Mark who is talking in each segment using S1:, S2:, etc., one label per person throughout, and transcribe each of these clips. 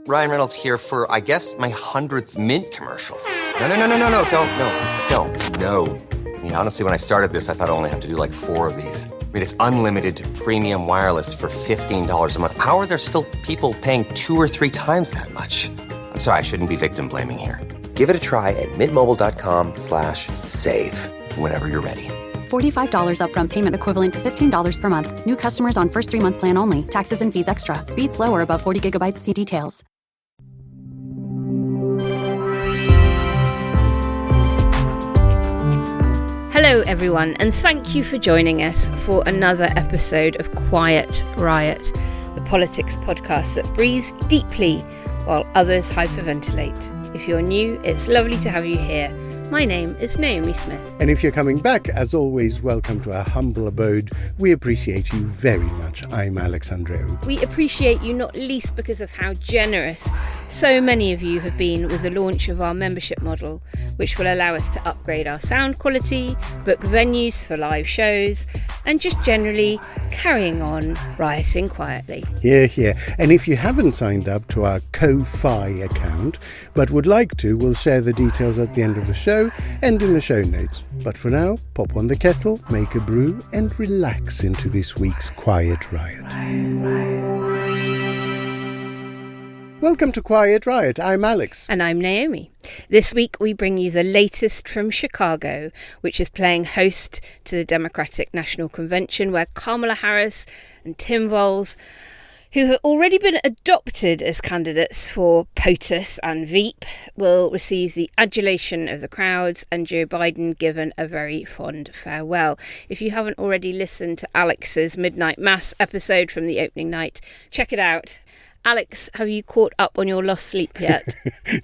S1: Ryan Reynolds here for, I guess, my 100th Mint commercial. No, don't. I mean, honestly, when I started this, I thought I only have to do like 4 of these. I mean, it's unlimited premium wireless for $15 a month. How are there still people paying 2 or 3 times that much? I'm sorry, I shouldn't be victim blaming here. Give it a try at mintmobile.com/save. Whenever you're ready.
S2: $45 upfront payment equivalent to $15 per month. New customers on first 3-month plan only. Taxes and fees extra. Speed slower above 40 gigabytes. See details.
S3: Hello everyone, and thank you for joining us for another episode of Quiet Riot, the politics podcast that breathes deeply while others hyperventilate. If you're new, it's lovely to have you here. My name is Naomi Smith.
S4: And if you're coming back, as always, welcome to our humble abode. We appreciate you very much. I'm Alex Andreou.
S3: We appreciate you not least because of how generous so many of you have been with the launch of our membership model, which will allow us to upgrade our sound quality, book venues for live shows, and just generally carrying on rioting quietly.
S4: Yeah. And if you haven't signed up to our Ko-Fi account, but would like to, we'll share the details at the end of the show and in the show notes. But for now, pop on the kettle, make a brew, and relax into this week's Quiet Riot. Welcome to Quiet Riot. I'm Alex.
S3: And I'm Naomi. This week we bring you the latest from Chicago, which is playing host to the Democratic National Convention, where Kamala Harris and Tim Walz, who have already been adopted as candidates for POTUS and Veep, will receive the adulation of the crowds and Joe Biden given a very fond farewell. If you haven't already listened to Alex's Midnight Mass episode from the opening night, check it out. Alex, have you caught up on your lost sleep yet?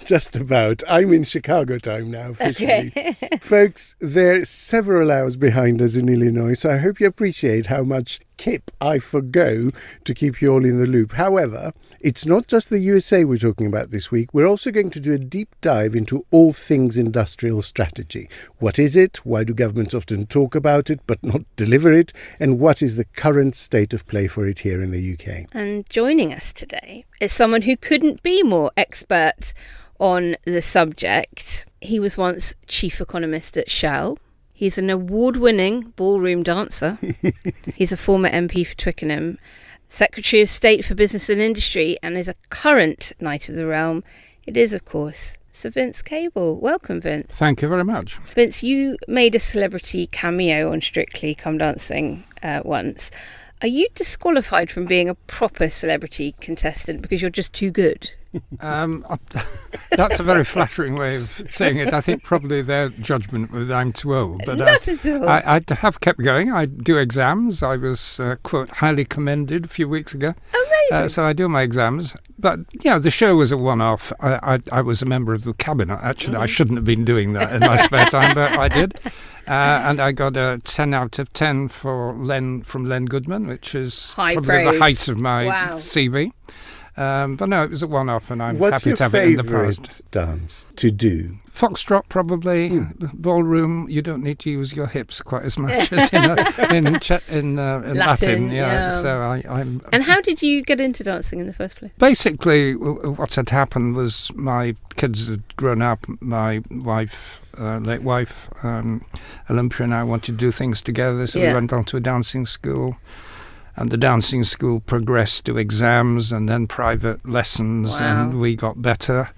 S4: Just about. I'm in Chicago time now, officially.
S3: Okay.
S4: Folks, they're several hours behind us in Illinois, so I hope you appreciate how much kip I forgo to keep you all in the loop. However, it's not just the USA we're talking about this week. We're also going to do a deep dive into all things industrial strategy. What is it? Why do governments often talk about it but not deliver it? And what is the current state of play for it here in the UK?
S3: And joining us today is someone who couldn't be more expert on the subject. He was once chief economist at Shell. He's an award-winning ballroom dancer. He's a former MP for Twickenham, Secretary of State for Business and Industry, and is a current Knight of the Realm. It is, of course, Sir Vince Cable. Welcome, Vince.
S5: Thank you very much.
S3: Vince, you made a celebrity cameo on Strictly Come Dancing once. Are you disqualified from being a proper celebrity contestant because you're just too good?
S5: That's a very flattering way of saying it. I think probably their judgment was I'm too old. But
S3: not at all.
S5: I have kept going. I do exams. I was, quote, highly commended a few weeks ago.
S3: Amazing.
S5: So I do my exams. But, yeah, the show was a one-off. I was a member of the cabinet, actually. I shouldn't have been doing that in my spare time, but I did. And I got a 10 out of 10 from Len Goodman, which is
S3: high
S5: probably
S3: praise.
S5: The height of my
S3: Wow.
S5: CV. But no, it was a one-off, and I'm happy to have it in the past.
S4: What's your favourite dance to do?
S5: Foxtrot, probably. Ballroom, you don't need to use your hips quite as much as in Latin.
S3: Yeah.
S5: So I'm.
S3: And how did you get into dancing in the first place?
S5: Basically, what had happened was my kids had grown up. My wife, late wife, Olympia, and I wanted to do things together, so we went on to a dancing school. And the dancing school progressed to exams and then private lessons, and we got better.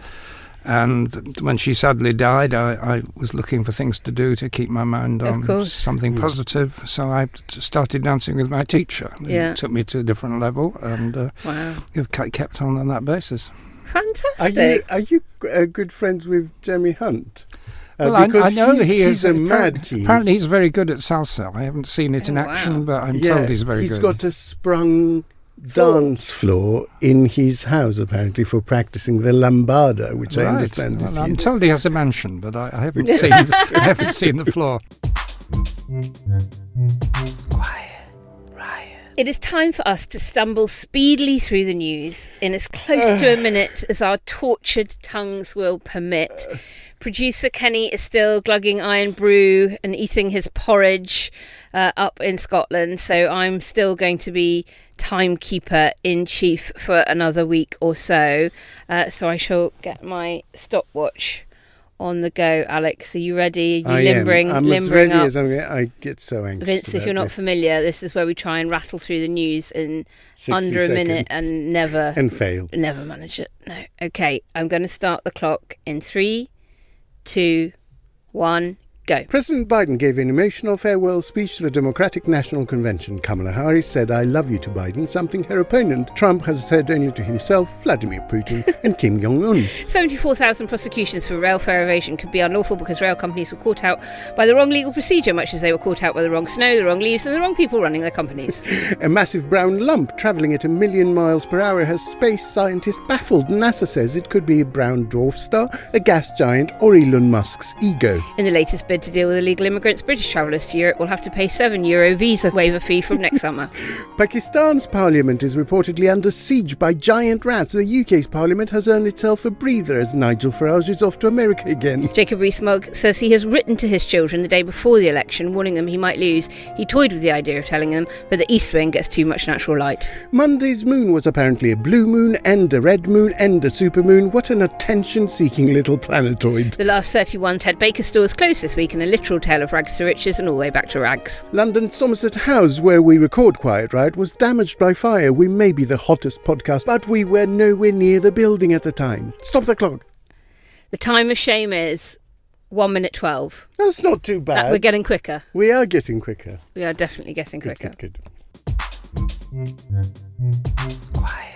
S5: And when she sadly died, I was looking for things to do to keep my mind on something positive. So I started dancing with my teacher. It took me to a different level, and you've kept on that basis.
S3: Fantastic.
S4: Are you good friends with Jeremy Hunt?
S5: Well, I know
S4: he's a mad key.
S5: Apparently he's very good at salsa. I haven't seen it in action, but I'm told he's very good.
S4: He's got a sprung dance floor in his house, apparently, for practicing the lambada, which I understand is
S5: I'm told he has a mansion, but I haven't seen I haven't seen the floor.
S1: Quiet Riot.
S3: It is time for us to stumble speedily through the news in as close to a minute as our tortured tongues will permit. Producer Kenny is still glugging iron brew and eating his porridge up in Scotland, so I'm still going to be timekeeper in chief for another week or so. So I shall get my stopwatch on the go. Alex, are you ready? Are you limbering
S4: I'm as ready
S3: up?
S4: as I get so anxious.
S3: Vince, if you're not familiar, this is where we try and rattle through the news in under a minute and never
S4: fail.
S3: Never manage it. No. Okay, I'm going to start the clock in 3, 2, 1, go.
S4: President Biden gave an emotional farewell speech to the Democratic National Convention. Kamala Harris said, "I love you" to Biden, something her opponent, Trump, has said only to himself, Vladimir Putin and Kim Jong-un.
S3: 74,000 prosecutions for rail fare evasion could be unlawful because rail companies were caught out by the wrong legal procedure, much as they were caught out by the wrong snow, the wrong leaves and the wrong people running their companies.
S4: A massive brown lump travelling at 1 million miles per hour has space scientists baffled. NASA says it could be a brown dwarf star, a gas giant or Elon Musk's ego.
S3: In the latest bid to deal with illegal immigrants, British travellers to Europe will have to pay €7 visa waiver fee from next summer.
S4: Pakistan's parliament is reportedly under siege by giant rats. The UK's parliament has earned itself a breather as Nigel Farage is off to America again.
S3: Jacob Rees-Mogg says he has written to his children the day before the election, warning them he might lose. He toyed with the idea of telling them, but the east wing gets too much natural light.
S4: Monday's moon was apparently a blue moon and a red moon and a supermoon. What an attention-seeking little planetoid.
S3: The last 31 Ted Baker stores closed this week in a literal tale of rags to riches and all the way back to rags.
S4: London's Somerset House, where we record Quiet Riot, was damaged by fire. We may be the hottest podcast, but we were nowhere near the building at the time. Stop the clock.
S3: The time of shame is 1 minute 12.
S4: That's not too bad.
S3: We're getting quicker.
S4: We are getting quicker.
S3: We are definitely getting quicker.
S4: Good.
S3: Quiet.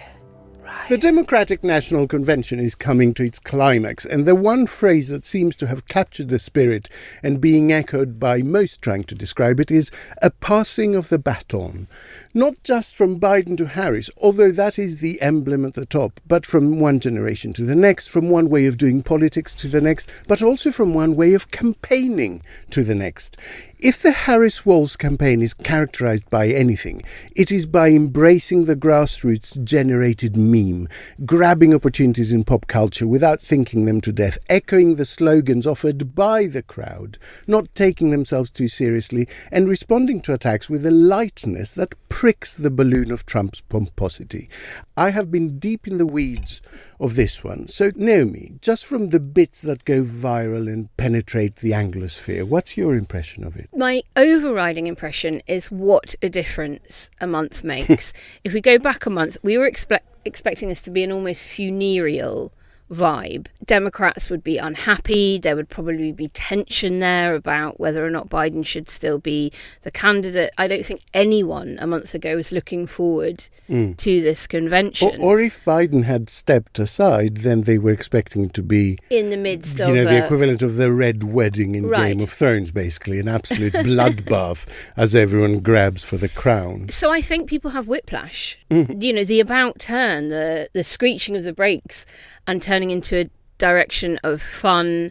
S4: The Democratic National Convention is coming to its climax, and the one phrase that seems to have captured the spirit and being echoed by most trying to describe it is a passing of the baton. Not just from Biden to Harris, although that is the emblem at the top, but from one generation to the next, from one way of doing politics to the next, but also from one way of campaigning to the next. If the Harris-Walz campaign is characterised by anything, it is by embracing the grassroots-generated meme, grabbing opportunities in pop culture without thinking them to death, echoing the slogans offered by the crowd, not taking themselves too seriously, and responding to attacks with a lightness that pricks the balloon of Trump's pomposity. I have been deep in the weeds of this one. So, Naomi, just from the bits that go viral and penetrate the Anglosphere, what's your impression of it?
S3: My overriding impression is what a difference a month makes. If we go back a month, we were expecting this to be an almost funereal vibe. Democrats would be unhappy. There would probably be tension there about whether or not Biden should still be the candidate. I don't think anyone a month ago was looking forward to this convention.
S4: Or if Biden had stepped aside, then they were expecting to be
S3: in the midst of
S4: the equivalent of the Red Wedding in
S3: Right.
S4: Game of Thrones, basically, an absolute bloodbath as everyone grabs for the crown.
S3: So I think people have whiplash. The about turn, the screeching of the brakes and turning into a direction of fun,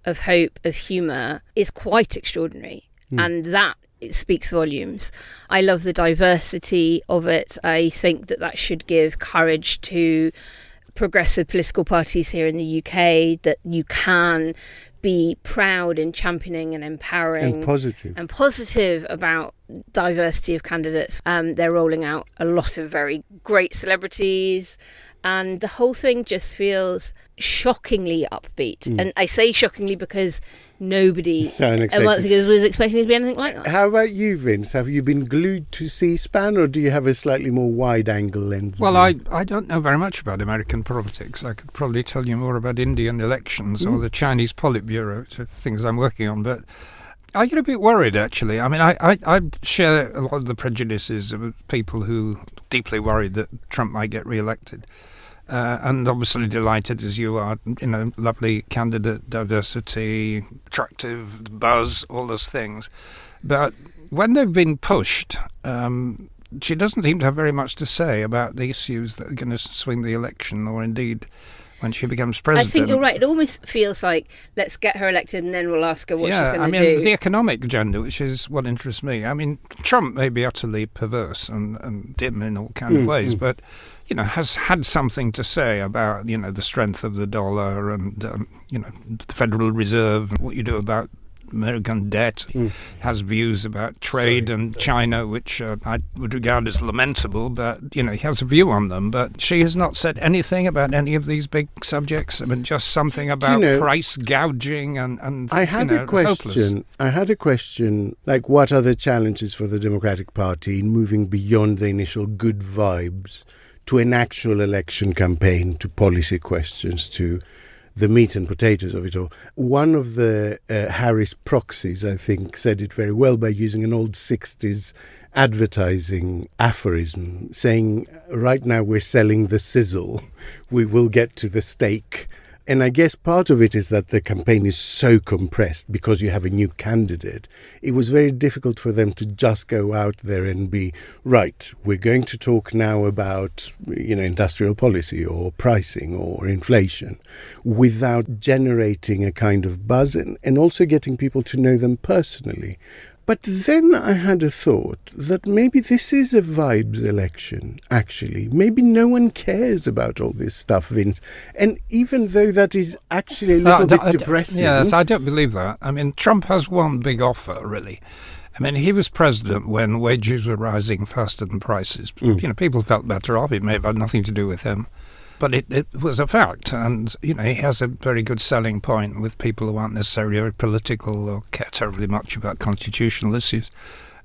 S3: of hope, of humour is quite extraordinary. And that speaks volumes. I love the diversity of it. I think that should give courage to progressive political parties here in the UK, that you can be proud in championing and empowering and positive about diversity of candidates. They're rolling out a lot of very great celebrities, and the whole thing just feels shockingly upbeat. And I say shockingly because nobody a month ago was expecting it to be anything like that.
S4: How about you, Vince? Have you been glued to C-SPAN, or do you have a slightly more wide-angle lens?
S5: Well, I don't know very much about American politics. I could probably tell you more about Indian elections or the Chinese Politburo, things I'm working on, but I get a bit worried, actually. I mean, I share a lot of the prejudices of people who are deeply worried that Trump might get re-elected. And obviously delighted, as you are, lovely candidate, diversity, attractive, buzz, all those things. But when they've been pushed, she doesn't seem to have very much to say about the issues that are going to swing the election, or indeed when she becomes president.
S3: I think you're right. It almost feels like, let's get her elected and then we'll ask her what she's going to do.
S5: The economic agenda, which is what interests me. I mean, Trump may be utterly perverse and dim in all kinds of ways, but, has had something to say about, the strength of the dollar and, the Federal Reserve, and what you do about American debt, has views about trade and China, which I would regard as lamentable, but, he has a view on them. But she has not said anything about any of these big subjects. I mean, just something about price gouging and
S4: I had a question.
S5: Hopeless.
S4: I had a question, like, what are the challenges for the Democratic Party in moving beyond the initial good vibes to an actual election campaign, to policy questions, to the meat and potatoes of it all. One of the Harris proxies, I think, said it very well by using an old 60s advertising aphorism, saying, right now we're selling the sizzle, we will get to the steak. And I guess part of it is that the campaign is so compressed because you have a new candidate. It was very difficult for them to just go out there and be, right, we're going to talk now about, industrial policy or pricing or inflation, without generating a kind of buzz and also getting people to know them personally. But then I had a thought that maybe this is a vibes election, actually. Maybe no one cares about all this stuff, Vince. And even though that is actually a little bit depressing.
S5: Yes, I don't believe that. I mean, Trump has one big offer, really. I mean, he was president when wages were rising faster than prices. People felt better off. It may have had nothing to do with him. But it was a fact, and, he has a very good selling point with people who aren't necessarily very political or care terribly much about constitutional issues.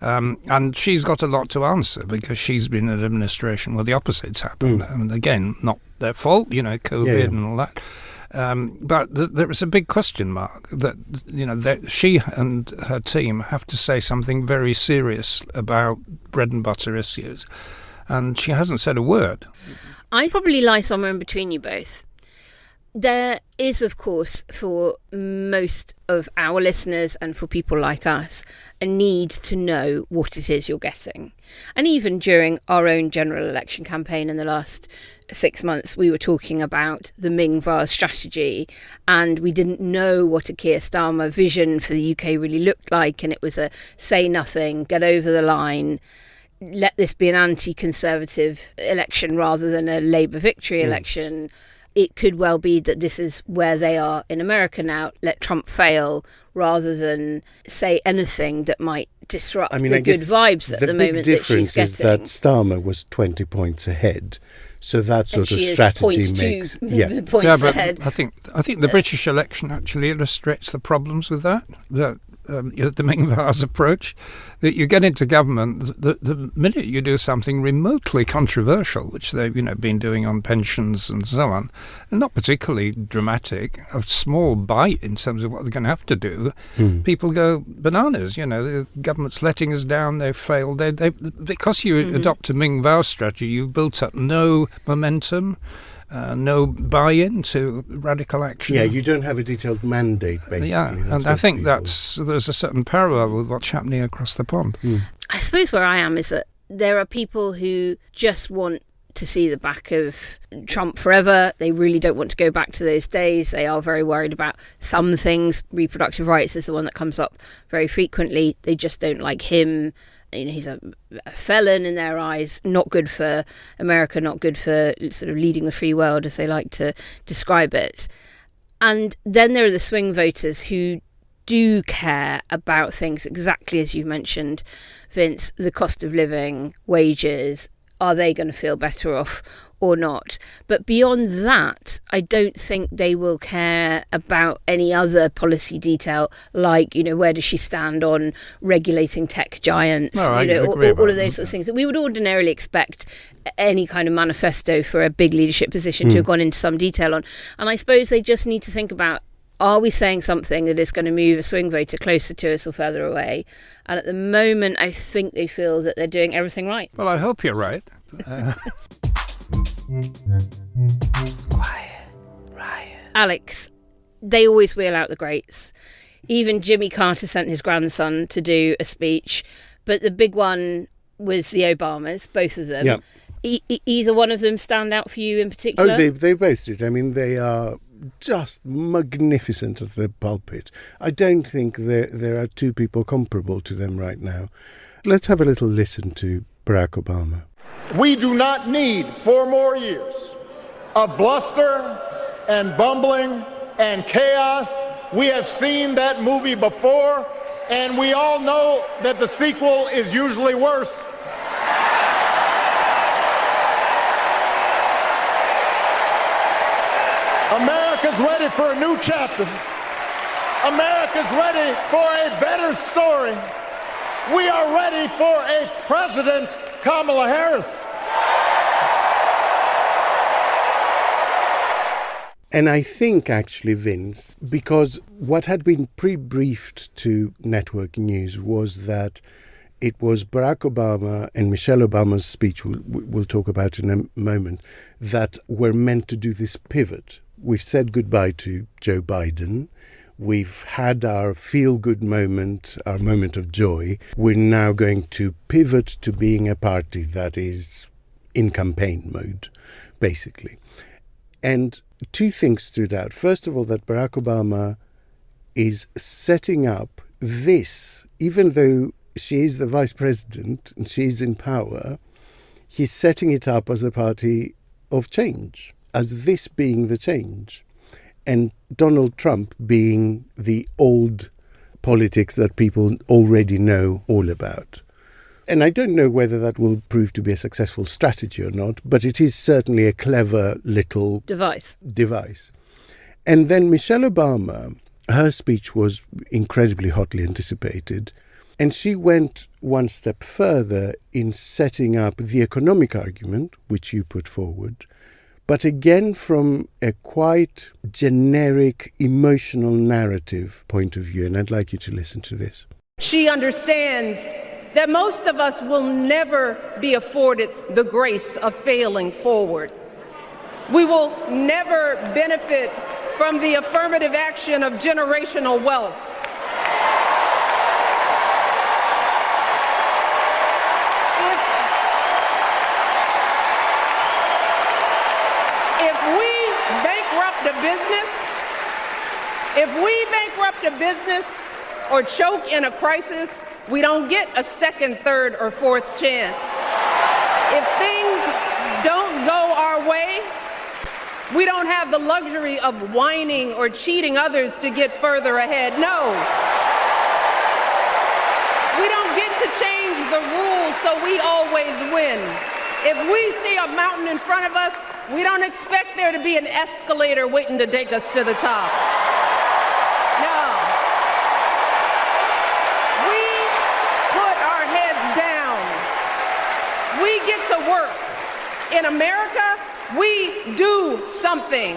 S5: And she's got a lot to answer because she's been in an administration where the opposite's happened. And again, not their fault, COVID and all that. But there is a big question mark that she and her team have to say something very serious about bread and butter issues. And she hasn't said a word.
S3: I probably lie somewhere in between you both. There is, of course, for most of our listeners and for people like us, a need to know what it is you're getting. And even during our own general election campaign in the last 6 months, we were talking about the Ming-Vase strategy, and we didn't know what a Keir Starmer vision for the UK really looked like, and it was a say nothing, get over the line, let this be an anti-conservative election rather than a Labour victory election. It could well be that this is where they are in America now. Let Trump fail rather than say anything that might disrupt the good vibes at the moment that she's getting. The big difference is
S4: that Starmer was 20 points ahead. So that sort of strategy makes
S3: points ahead.
S5: I think the British election actually illustrates the problems with that. The Ming-Vase approach, that you get into government, the minute you do something remotely controversial, which they've been doing on pensions and so on, and not particularly dramatic, a small bite in terms of what they're going to have to do, people go bananas. The government's letting us down, they've failed. Because you adopt a Ming-Vase strategy, you've built up no momentum. No buy-in to radical action.
S4: Yeah, you don't have a detailed mandate, basically.
S5: Yeah, and I think there's a certain parallel with what's happening across the pond.
S3: I suppose where I am is that there are people who just want to see the back of Trump forever. They really don't want to go back to those days. They are very worried about some things. Reproductive rights is the one that comes up very frequently. They just don't like him. He's a felon in their eyes, not good for America, not good for sort of leading the free world, as they like to describe it. And then there are the swing voters who do care about things exactly as you mentioned, Vince, the cost of living, wages. Are they going to feel better off or not? But beyond that, I don't think they will care about any other policy detail, like, where does she stand on regulating tech giants, all of those sorts of things that we would ordinarily expect any kind of manifesto for a big leadership position to have gone into some detail on. And I suppose they just need to think about, are we saying something that is going to move a swing voter closer to us or further away? And at the moment, I think they feel that they're doing everything right.
S5: Well, I hope you're right.
S3: Quiet. Riot. Alex, they always wheel out the greats. Even Jimmy Carter sent his grandson to do a speech, but the big one was the Obamas, both of them.
S4: Yep.
S3: either one of them stand out for you in particular?
S4: Oh, they both did. I mean, they are just magnificent at the pulpit. I don't think there are two people comparable to them right now. Let's have a little listen to Barack Obama.
S6: We do not need 4 more years of bluster and bumbling and chaos. We have seen that movie before, and we all know that the sequel is usually worse. America's ready for a new chapter. America's ready for a better story. We are ready for a President Kamala Harris.
S4: And I think, actually, Vince, because what had been pre-briefed to Network News was that it was Barack Obama and Michelle Obama's speech, we'll talk about in a moment, that were meant to do this pivot. We've said goodbye to Joe Biden. We've had our feel-good moment, our moment of joy. We're now going to pivot to being a party that is in campaign mode, basically. And two things stood out. First of all, that Barack Obama is setting up this, even though she is the vice president and she's in power, he's setting it up as a party of change, as this being the change. And Donald Trump being the old politics that people already know all about. And I don't know whether that will prove to be a successful strategy or not, but it is certainly a clever little device. And then Michelle Obama, her speech was incredibly hotly anticipated. And she went one step further in setting up the economic argument, which you put forward, but again from a quite generic, emotional narrative point of view. And I'd like you to listen to this.
S7: She understands that most of us will never be afforded the grace of failing forward. We will never benefit from the affirmative action of generational wealth. If we bankrupt a business or choke in a crisis, we don't get a second, third, or fourth chance. If things don't go our way, we don't have the luxury of whining or cheating others to get further ahead. No. We don't get to change the rules so we always win. If we see a mountain in front of us, we don't expect there to be an escalator waiting to take us to the top. No. We put our heads down. We get to work. In America, we do something.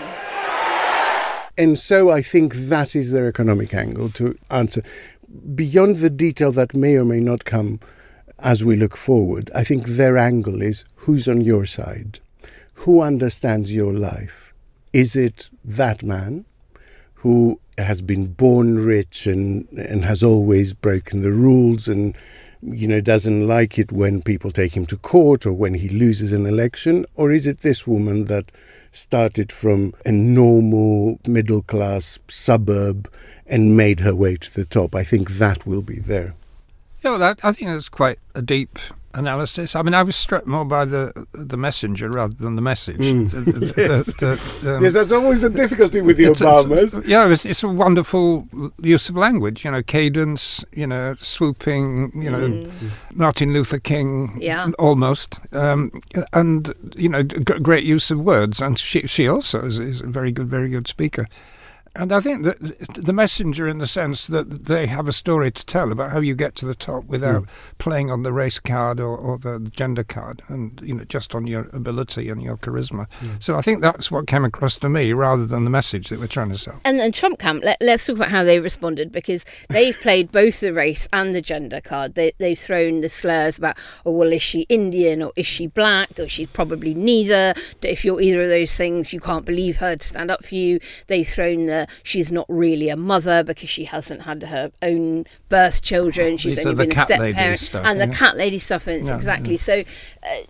S4: And so I think that is their economic angle to answer. Beyond the detail that may or may not come as we look forward, I think their angle is who's on your side? Who understands your life? Is it that man who has been born rich and has always broken the rules and, you know, doesn't like it when people take him to court or when he loses an election? Or is it this woman that started from a normal middle-class suburb and made her way to the top? I think that will be there.
S5: Yeah, I think that's quite a deep analysis. I mean, I was struck more by the messenger rather than the message.
S4: Yes, yes, that's always the difficulty with the Obamas.
S5: It's a wonderful use of language, you know, cadence, you know, swooping, you know, Martin Luther King, almost, and, you know, great use of words. And she also is a very good speaker. And I think that the messenger, in the sense that they have a story to tell about how you get to the top without playing on the race card or the gender card, and, you know, just on your ability and your charisma. So I think that's what came across to me rather than the message that we're trying to sell.
S3: And Trump camp, let's talk about how they responded, because they've played both the race and the gender card. They've thrown the slurs about, oh, well, is she Indian or is she black, or she's probably neither. If you're either of those things, you can't believe her to stand up for you. They've thrown the where she's not really a mother because she hasn't had her own birth children. She's
S5: These
S3: only
S5: are the
S3: been a
S5: cat
S3: step
S5: lady
S3: parent.
S5: stuff,
S3: And
S5: yeah.
S3: the cat lady stuff, and exactly. So,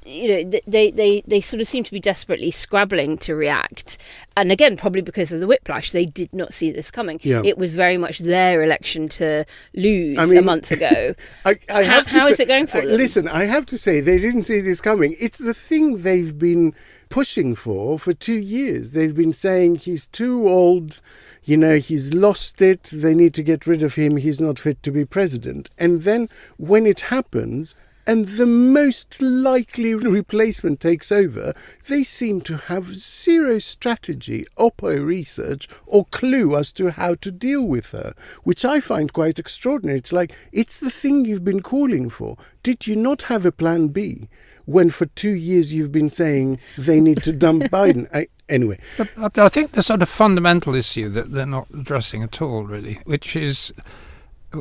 S3: they sort of seem to be desperately scrabbling to react. And again, probably because of the whiplash, they did not see this coming.
S4: Yeah.
S3: It was very much their election to lose a month ago. How is it going for them?
S4: Listen, I have to say, they didn't see this coming. It's the thing they've been pushing for 2 years. They've been saying he's too old, he's lost it, they need to get rid of him, he's not fit to be president. And then when it happens, and the most likely replacement takes over, they seem to have zero strategy, oppo research, or clue as to how to deal with her, which I find quite extraordinary. It's like, it's the thing you've been calling for. Did you not have a plan B when for 2 years you've been saying they need to dump Biden? Anyway.
S5: But I think the sort of fundamental issue that they're not addressing at all, really, which is,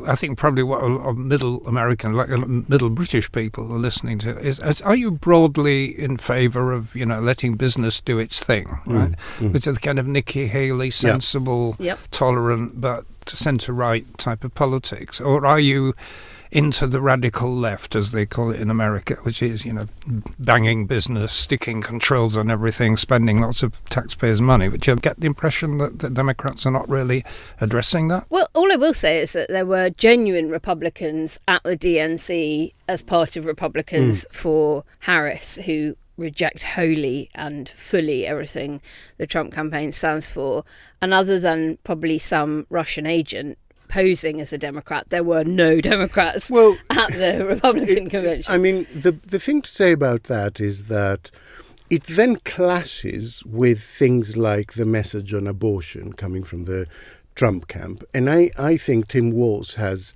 S5: I think probably what a lot of middle American, like middle British people are listening to is are you broadly in favour of, letting business do its thing, right? Which is the kind of Nikki Haley, sensible, tolerant, but centre-right type of politics? Or are you into the radical left, as they call it in America, which is, banging business, sticking controls on everything, spending lots of taxpayers' money, which I get the impression that the Democrats are not really addressing that?
S3: Well, all I will say is that there were genuine Republicans at the DNC as part of Republicans for Harris who reject wholly and fully everything the Trump campaign stands for. And other than probably some Russian agent posing as a Democrat, there were no Democrats at the Republican convention.
S4: I mean, the thing to say about that is that it then clashes with things like the message on abortion coming from the Trump camp. And I think Tim Walz has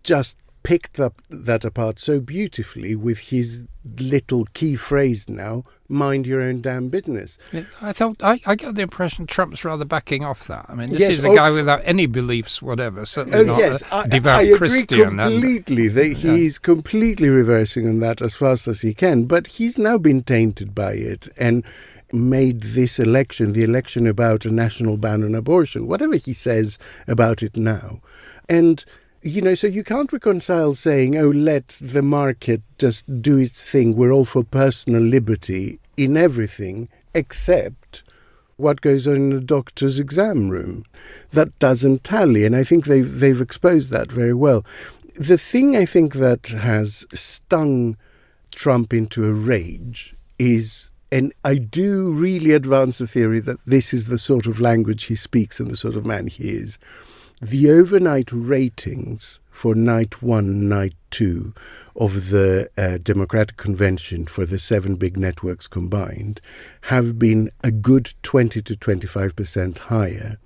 S4: just picked up that apart so beautifully with his little key phrase now, mind your own damn business.
S5: I got the impression Trump's rather backing off that. I mean, this is a guy without any beliefs, whatever, certainly not a devout Christian.
S4: I agree completely that he's completely reversing on that as fast as he can, but he's now been tainted by it and made this election, the election about a national ban on abortion, whatever he says about it now. And so you can't reconcile saying, let the market just do its thing. We're all for personal liberty in everything except what goes on in the doctor's exam room. That doesn't tally. And I think they've exposed that very well. The thing I think that has stung Trump into a rage is, and I do really advance the theory that this is the sort of language he speaks and the sort of man he is, the overnight ratings for night 1, night 2 of the Democratic Convention for the 7 big networks combined have been a good 20 to 25% higher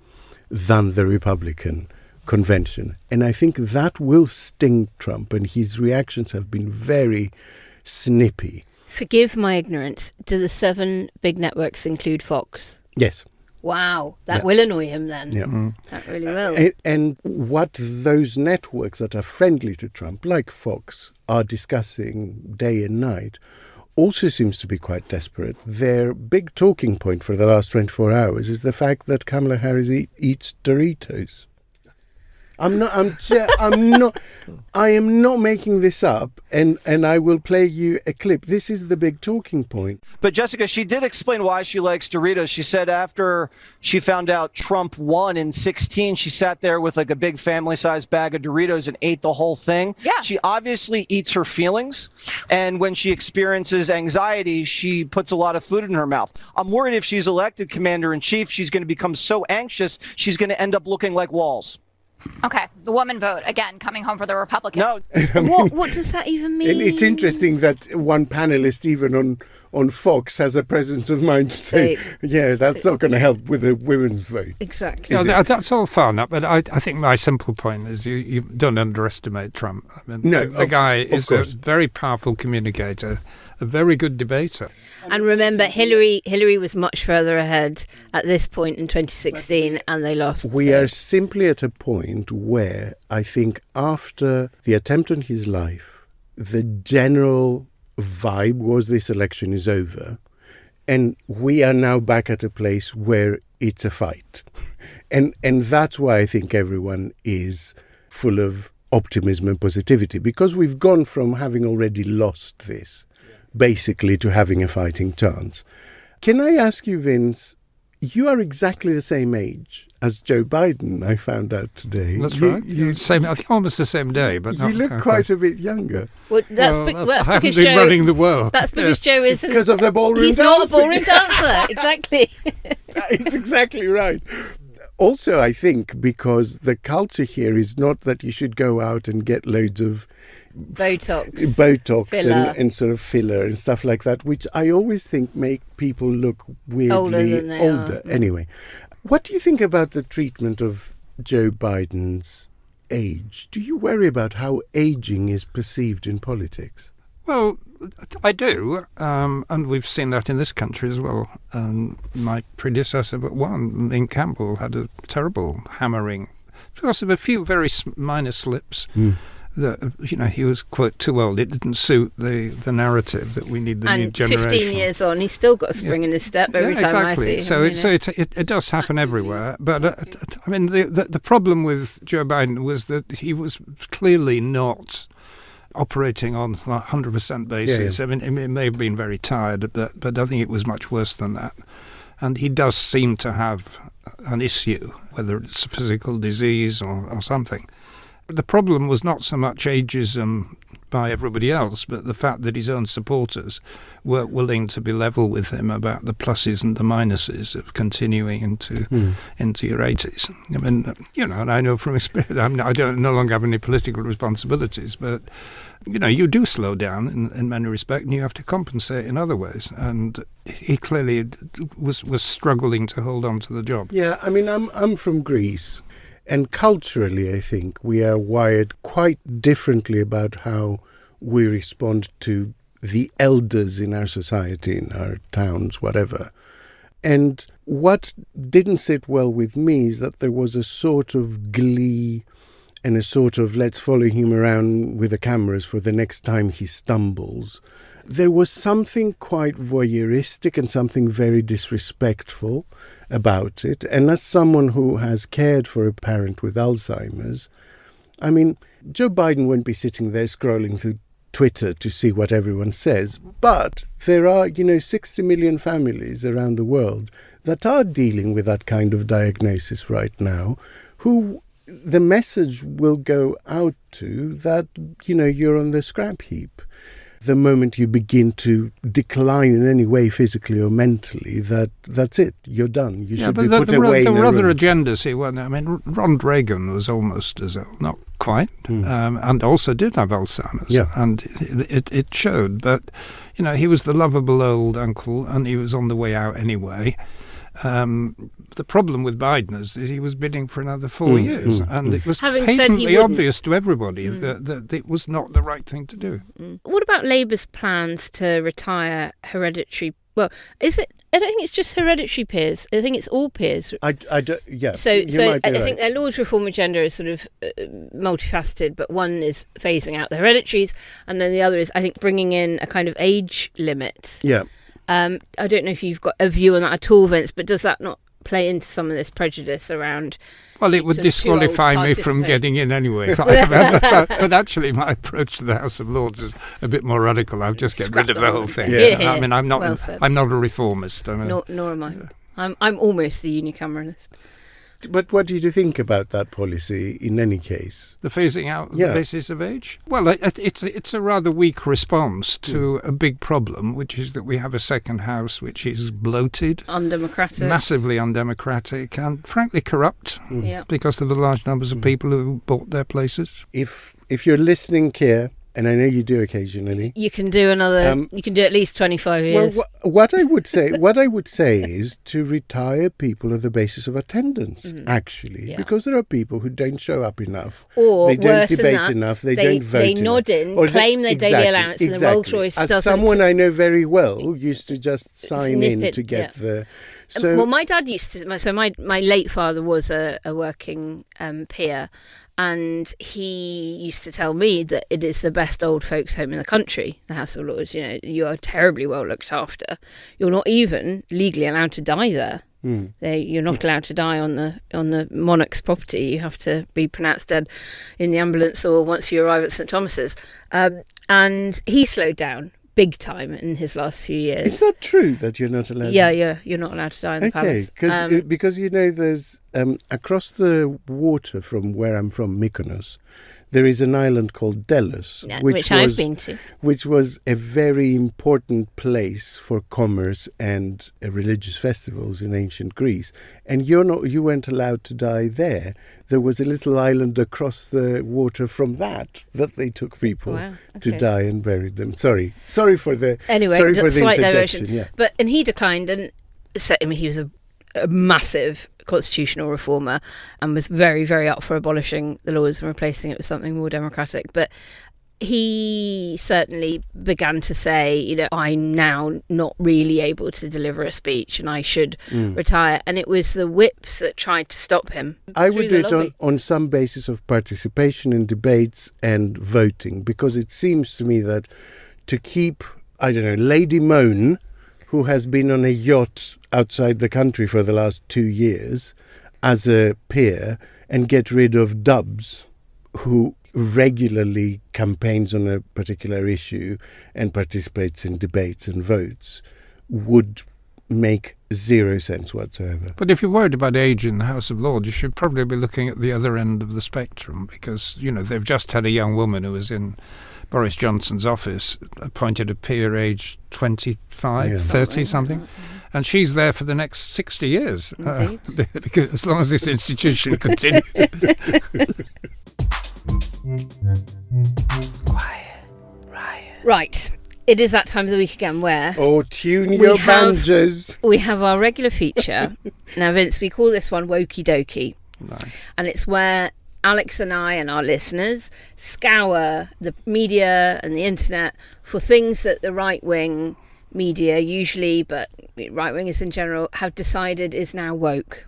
S4: than the Republican convention. And I think that will sting Trump, and his reactions have been very snippy.
S3: Forgive my ignorance. Do the 7 big networks include Fox?
S4: Yes.
S3: Wow, that will annoy him then.
S4: Yeah.
S3: That really will.
S4: And what those networks that are friendly to Trump, like Fox, are discussing day and night also seems to be quite desperate. Their big talking point for the last 24 hours is the fact that Kamala Harris eats Doritos. I am not making this up, and I will play you a clip. This is the big talking point.
S8: But Jessica, she did explain why she likes Doritos. She said after she found out Trump won in 2016, she sat there with like a big family-sized bag of Doritos and ate the whole thing.
S9: Yeah.
S8: She obviously eats her feelings, and when she experiences anxiety, she puts a lot of food in her mouth. I'm worried if she's elected commander-in-chief, she's going to become so anxious, she's going to end up looking like Walz.
S9: Okay, the woman vote, again, coming home for the Republican.
S8: No.
S3: What does that even mean?
S4: And it's interesting that one panelist, even on Fox, has a presence of mind to say, that's not going to help with the women's vote.
S3: Exactly.
S5: That's all fine, but I think my simple point is you don't underestimate Trump. I mean, the guy is a very powerful communicator, a very good debater.
S3: And remember, Hillary was much further ahead at this point in 2016, and they lost.
S4: We are simply at a point where I think after the attempt on his life, the general vibe was this election is over. And we are now back at a place where it's a fight. And that's why I think everyone is full of optimism and positivity, because we've gone from having already lost this, basically, to having a fighting chance. Can I ask you, Vince, you are exactly the same age as Joe Biden, I found out today.
S5: That's right. I think almost the same day, but
S4: you look quite a bit younger.
S3: Well, that's
S5: I
S3: because
S5: haven't been
S3: Joe,
S5: running the world.
S3: That's because Joe isn't.
S4: Because of the ballroom
S3: He's
S4: dancing.
S3: not a ballroom dancer, exactly.
S4: It's exactly right. Also, I think because the culture here is not that you should go out and get loads of Botox and sort of filler and stuff like that, which I always think make people look weirdly
S3: older than they are.
S4: Anyway, what do you think about the treatment of Joe Biden's age? Do you worry about how aging is perceived in politics?
S5: Well, I do, and we've seen that in this country as well. My predecessor, but one, Ming Campbell, had a terrible hammering because of a few very minor slips. That, he was, quote, too old. It didn't suit the narrative that we need the new generation.
S3: And 15 years on, he's still got a spring in his step every time
S5: exactly.
S3: I see him.
S5: So it does happen everywhere. But, the problem with Joe Biden was that he was clearly not operating on a 100% basis. I mean, he may have been very tired, but I think it was much worse than that. And he does seem to have an issue, whether it's a physical disease or something. The problem was not so much ageism by everybody else, but the fact that his own supporters were willing to be level with him about the pluses and the minuses of continuing into your 80s. I mean, and I know from experience, I don't no longer have any political responsibilities, but, you do slow down in many respects, and you have to compensate in other ways. And he clearly was struggling to hold on to the job.
S4: Yeah, I mean, I'm from Greece. And culturally, I think we are wired quite differently about how we respond to the elders in our society, in our towns, whatever. And what didn't sit well with me is that there was a sort of glee and a sort of let's follow him around with the cameras for the next time he stumbles. There was something quite voyeuristic and something very disrespectful about it. And as someone who has cared for a parent with Alzheimer's, I mean, Joe Biden won't be sitting there scrolling through Twitter to see what everyone says. But there are, 60 million families around the world that are dealing with that kind of diagnosis right now, who the message will go out to that, you're on the scrap heap. The moment you begin to decline in any way, physically or mentally, that's it. You're done. You should be put away.
S5: There were other agendas here. I mean, Ronald Reagan was almost as ill, not quite, and also did have Alzheimer's. Yeah. And it showed. But, he was the lovable old uncle, and he was on the way out anyway. The problem with Biden is that he was bidding for another 4 years, and it was patently obvious to everybody that it was not the right thing to do.
S3: What about Labour's plans to retire hereditary? Well, is it? I don't think it's just hereditary peers. I think it's all peers.
S4: I don't. Yeah.
S3: So I think their Lord's reform agenda is sort of multifaceted, but one is phasing out the hereditaries, and then the other is, I think, bringing in a kind of age limit.
S4: Yeah.
S3: I don't know if you've got a view on that at all, Vince, but does that not play into some of this prejudice around?
S5: Well, it would disqualify me from getting in anyway. But actually, my approach to the House of Lords is a bit more radical. I'll just get rid of the whole thing.
S3: Yeah.
S5: I mean, I'm not a reformist.
S3: Nor am I. Yeah. I'm almost a unicameralist.
S4: But what did you think about that policy in any case?
S5: The phasing out on the basis of age? Well, it's a rather weak response to a big problem, which is that we have a second house which is bloated,
S3: undemocratic,
S5: massively undemocratic, and frankly corrupt because of the large numbers of people who bought their places.
S4: If you're listening, Keir, and I know you do occasionally,
S3: you can do another. You can do at least 25 years.
S4: Well, what I would say is to retire people on the basis of attendance. Actually, because there are people who don't show up enough,
S3: or
S4: they don't debate enough, they don't vote
S3: they
S4: enough.
S3: nod in, or claim their daily allowance, and the Rolls Royce doesn't.
S4: As someone I know very well used to just sign in to get the. So,
S3: well, my dad used to. So my late father was a working peer. And he used to tell me that it is the best old folks' home in the country, the House of Lords. You are terribly well looked after. You're not even legally allowed to die there. You're not allowed to die on the monarch's property. You have to be pronounced dead in the ambulance or once you arrive at St Thomas's. And he slowed down big time in his last few years.
S4: Is that true that you're not allowed?
S3: Yeah, you're not allowed to die in the palace.
S4: Because there's across the water from where I'm from, Mykonos, there is an island called Delos,
S3: which I've been to,
S4: which was a very important place for commerce and religious festivals in ancient Greece. And you weren't allowed to die there. There was a little island across the water from that they took people to die and buried them. Sorry for the
S3: slight
S4: interjection.
S3: Diversion. Yeah. And he declined and said, he was a massive constitutional reformer and was very, very up for abolishing the laws and replacing it with something more democratic. But he certainly began to say, I'm now not really able to deliver a speech and I should retire. And it was the whips that tried to stop him.
S4: I would do it on some basis of participation in debates and voting, because it seems to me that to keep, Lady Moan, who has been on a yacht outside the country for the last 2 years as a peer, and get rid of Dubs, who regularly campaigns on a particular issue and participates in debates and votes, would make zero sense whatsoever.
S5: But if you're worried about age in the House of Lords, you should probably be looking at the other end of the spectrum, because, they've just had a young woman who was in Boris Johnson's office, appointed a peer age 25, 30 something. And she's there for the next 60 years, as long as this institution continues.
S3: Quiet. Riot. Right. It is that time of the week again where...
S4: Oh, tune your banjos.
S3: We have our regular feature. Now, Vince, we call this one Wokey Dokey.
S5: Nice.
S3: And it's where Alex and I and our listeners scour the media and the internet for things that the right-wing media usually, but right-wingers in general, have decided is now woke.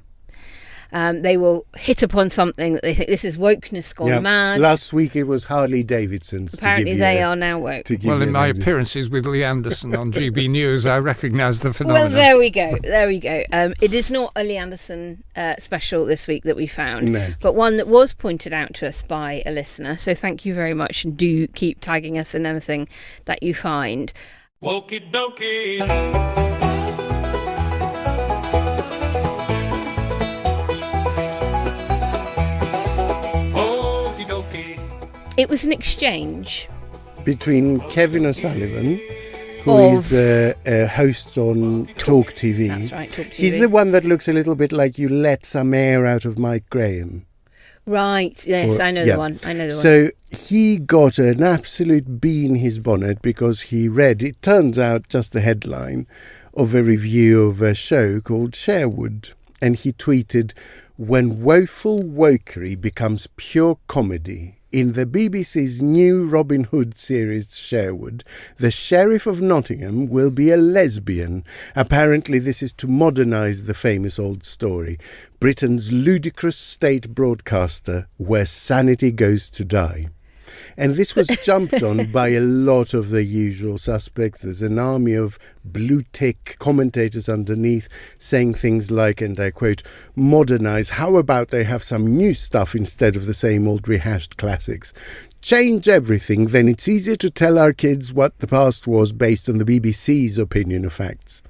S3: They will hit upon something that they think this is wokeness gone mad.
S4: Last week it was Harley Davidson's.
S3: Apparently they are now woke.
S5: Well, in my appearances with Lee Anderson on GB News, I recognise the phenomenon.
S3: Well, there we go. It is not a Lee Anderson special this week that we found, but one that was pointed out to us by a listener. So thank you very much, and do keep tagging us in anything that you find.
S10: Wokey dokey.
S3: It was an exchange
S4: between Kevin O'Sullivan, who is a host on Talk TV.
S3: That's right, Talk TV.
S4: He's the one that looks a little bit like you let some air out of Mike Graham.
S3: Right, yes, I know the one.
S4: So he got an absolute bee in his bonnet because he read, it turns out, just the headline of a review of a show called Sherwood. And he tweeted, "When woeful wokery becomes pure comedy. In the BBC's new Robin Hood series Sherwood, the Sheriff of Nottingham will be a lesbian. Apparently this is to modernise the famous old story. Britain's ludicrous state broadcaster, where sanity goes to die." And this was jumped on by a lot of the usual suspects. There's an army of blue tick commentators underneath saying things like, and I quote, "Modernise, how about they have some new stuff instead of the same old rehashed classics? Change everything, then it's easier to tell our kids what the past was based on the BBC's opinion of facts.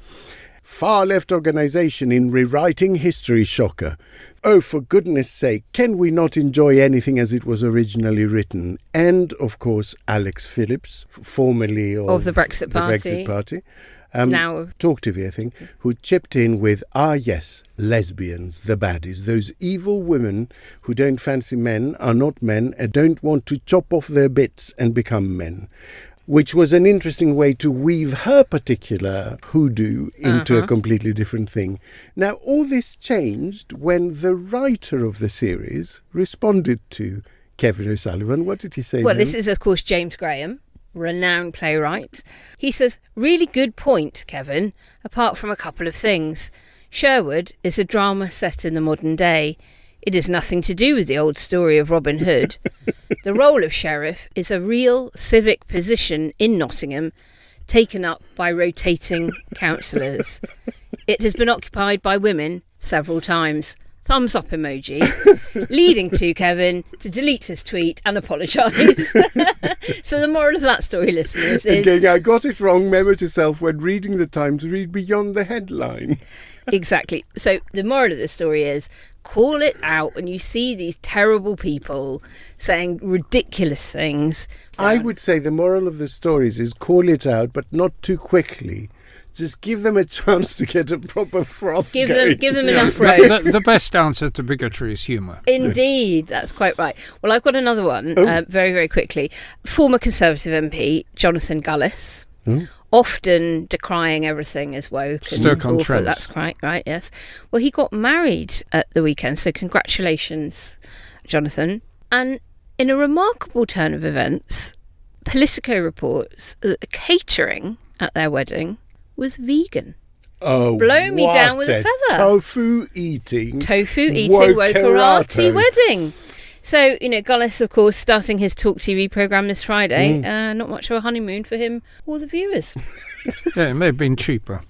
S4: Far left organisation in rewriting history, shocker. Oh, for goodness sake, can we not enjoy anything as it was originally written?" And, of course, Alex Phillips, formerly of
S3: the Brexit Party.
S4: Now Talk TV, I think, who chipped in with, yes, lesbians, the baddies, those evil women who don't fancy men, are not men, and don't want to chop off their bits and become men. Which was an interesting way to weave her particular hoodoo into a completely different thing. Now, all this changed when the writer of the series responded to Kevin O'Sullivan. What did he say?
S3: Well, this is, of course, James Graham, renowned playwright. He says, "Really good point, Kevin, apart from a couple of things. Sherwood is a drama set in the modern day. It has nothing to do with the old story of Robin Hood. The role of sheriff is a real civic position in Nottingham, taken up by rotating councillors. It has been occupied by women several times. Thumbs up emoji, leading to Kevin to delete his tweet and apologise. So the moral of that story, listeners, is...
S4: Again, I got it wrong. Memo to self when reading the Times, read beyond the headline.
S3: Exactly. So the moral of the story is, call it out when you see these terrible people saying ridiculous things.
S4: I would say the moral of the stories is call it out, but not too quickly. Just give them a chance to get a proper froth going.
S3: Give them enough rope.
S5: The best answer to bigotry is humour.
S3: Indeed, that's quite right. Well, I've got another one, very, very quickly. Former Conservative MP, Jonathan Gullis, often decrying everything as woke.
S5: Stoke-on-Trent.
S3: That's right, yes. Well, he got married at the weekend, so congratulations, Jonathan. And in a remarkable turn of events, Politico reports that the catering at their wedding was vegan.
S4: Oh,
S3: blow me down with a feather.
S4: Tofu eating
S3: wokerati wedding. So, Gullis, of course, starting his Talk TV programme this Friday. Not much of a honeymoon for him or the viewers.
S5: Yeah, it may have been cheaper.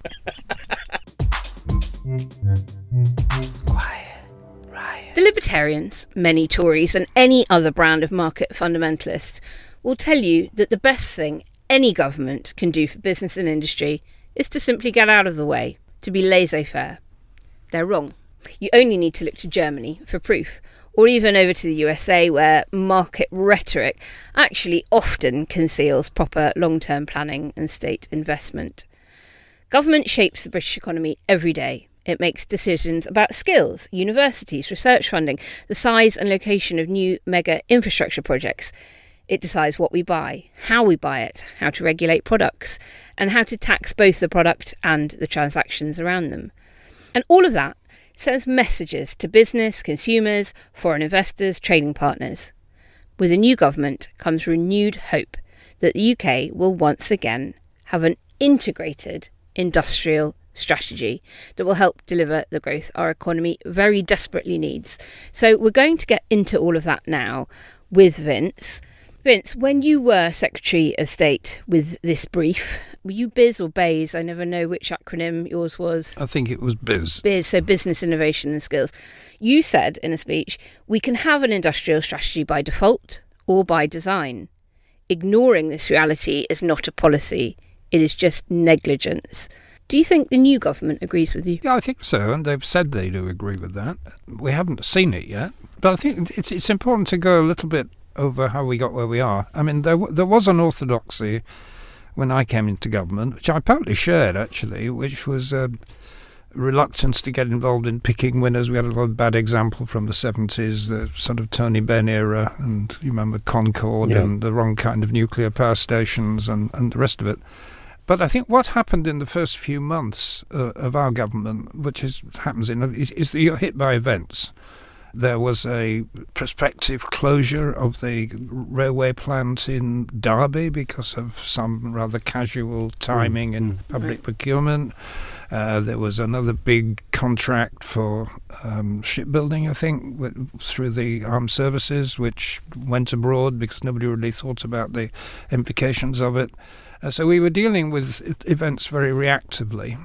S3: Quiet. Riot. The Libertarians, many Tories and any other brand of market fundamentalist will tell you that the best thing any government can do for business and industry is to simply get out of the way, to be laissez-faire. They're wrong. You only need to look to Germany for proof, or even over to the USA, where market rhetoric actually often conceals proper long-term planning and state investment. Government shapes the British economy every day. It makes decisions about skills, universities, research funding, the size and location of new mega infrastructure projects. It decides what we buy, how we buy it, how to regulate products, and how to tax both the product and the transactions around them. And all of that sends messages to business, consumers, foreign investors, trading partners. With a new government comes renewed hope that the UK will once again have an integrated industrial strategy that will help deliver the growth our economy very desperately needs. So we're going to get into all of that now with Vince. Vince, when you were Secretary of State with this brief, were you BIS or BAIS? I never know which acronym yours was.
S5: I think it was BIS.
S3: BIS, so Business, Innovation and Skills. You said in a speech, we can have an industrial strategy by default or by design. Ignoring this reality is not a policy. It is just negligence. Do you think the new government agrees with you?
S5: Yeah, I think so, and they've said they do agree with that. We haven't seen it yet, but I think it's important to go a little bit over how we got where we are. I mean, there was an orthodoxy when I came into government, which I partly shared, actually, which was reluctance to get involved in picking winners. We had a lot of bad example from the 70s, the sort of Tony Benn era, and you remember Concord and the wrong kind of nuclear power stations and the rest of it. But I think what happened in the first few months of our government, which is that you're hit by events. There was a prospective closure of the railway plant in Derby because of some rather casual timing in public procurement. There was another big contract for shipbuilding, I think, through the armed services, which went abroad because nobody really thought about the implications of it. So we were dealing with events very reactively.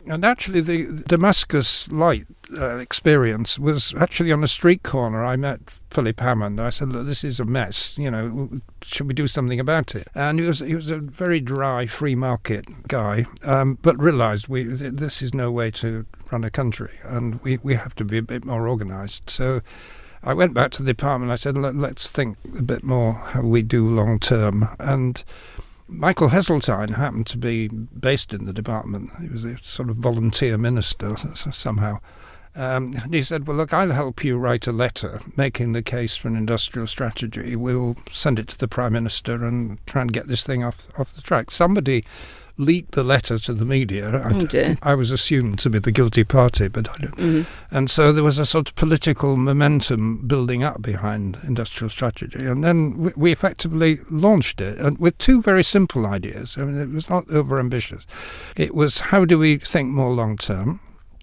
S5: And actually, the Damascus Light experience was actually on a street corner. I met Philip Hammond. I said, "Look, this is a mess. Should we do something about it?" And he was a very dry, free market guy, but realised this is no way to run a country, and we have to be a bit more organised. So I went back to the department. I said, "Let's think a bit more how we do long term." And Michael Heseltine happened to be based in the department. He was a sort of volunteer minister somehow. And he said, "Well, look, I'll help you write a letter making the case for an industrial strategy. We'll send it to the Prime Minister and try and get this thing off the track." Somebody leaked the letter to the media. I was assumed to be the guilty party, but I don't. And so there was a sort of political momentum building up behind industrial strategy. And then we effectively launched it, and with two very simple ideas. I mean, it was not over-ambitious. It was, how do we think more long-term?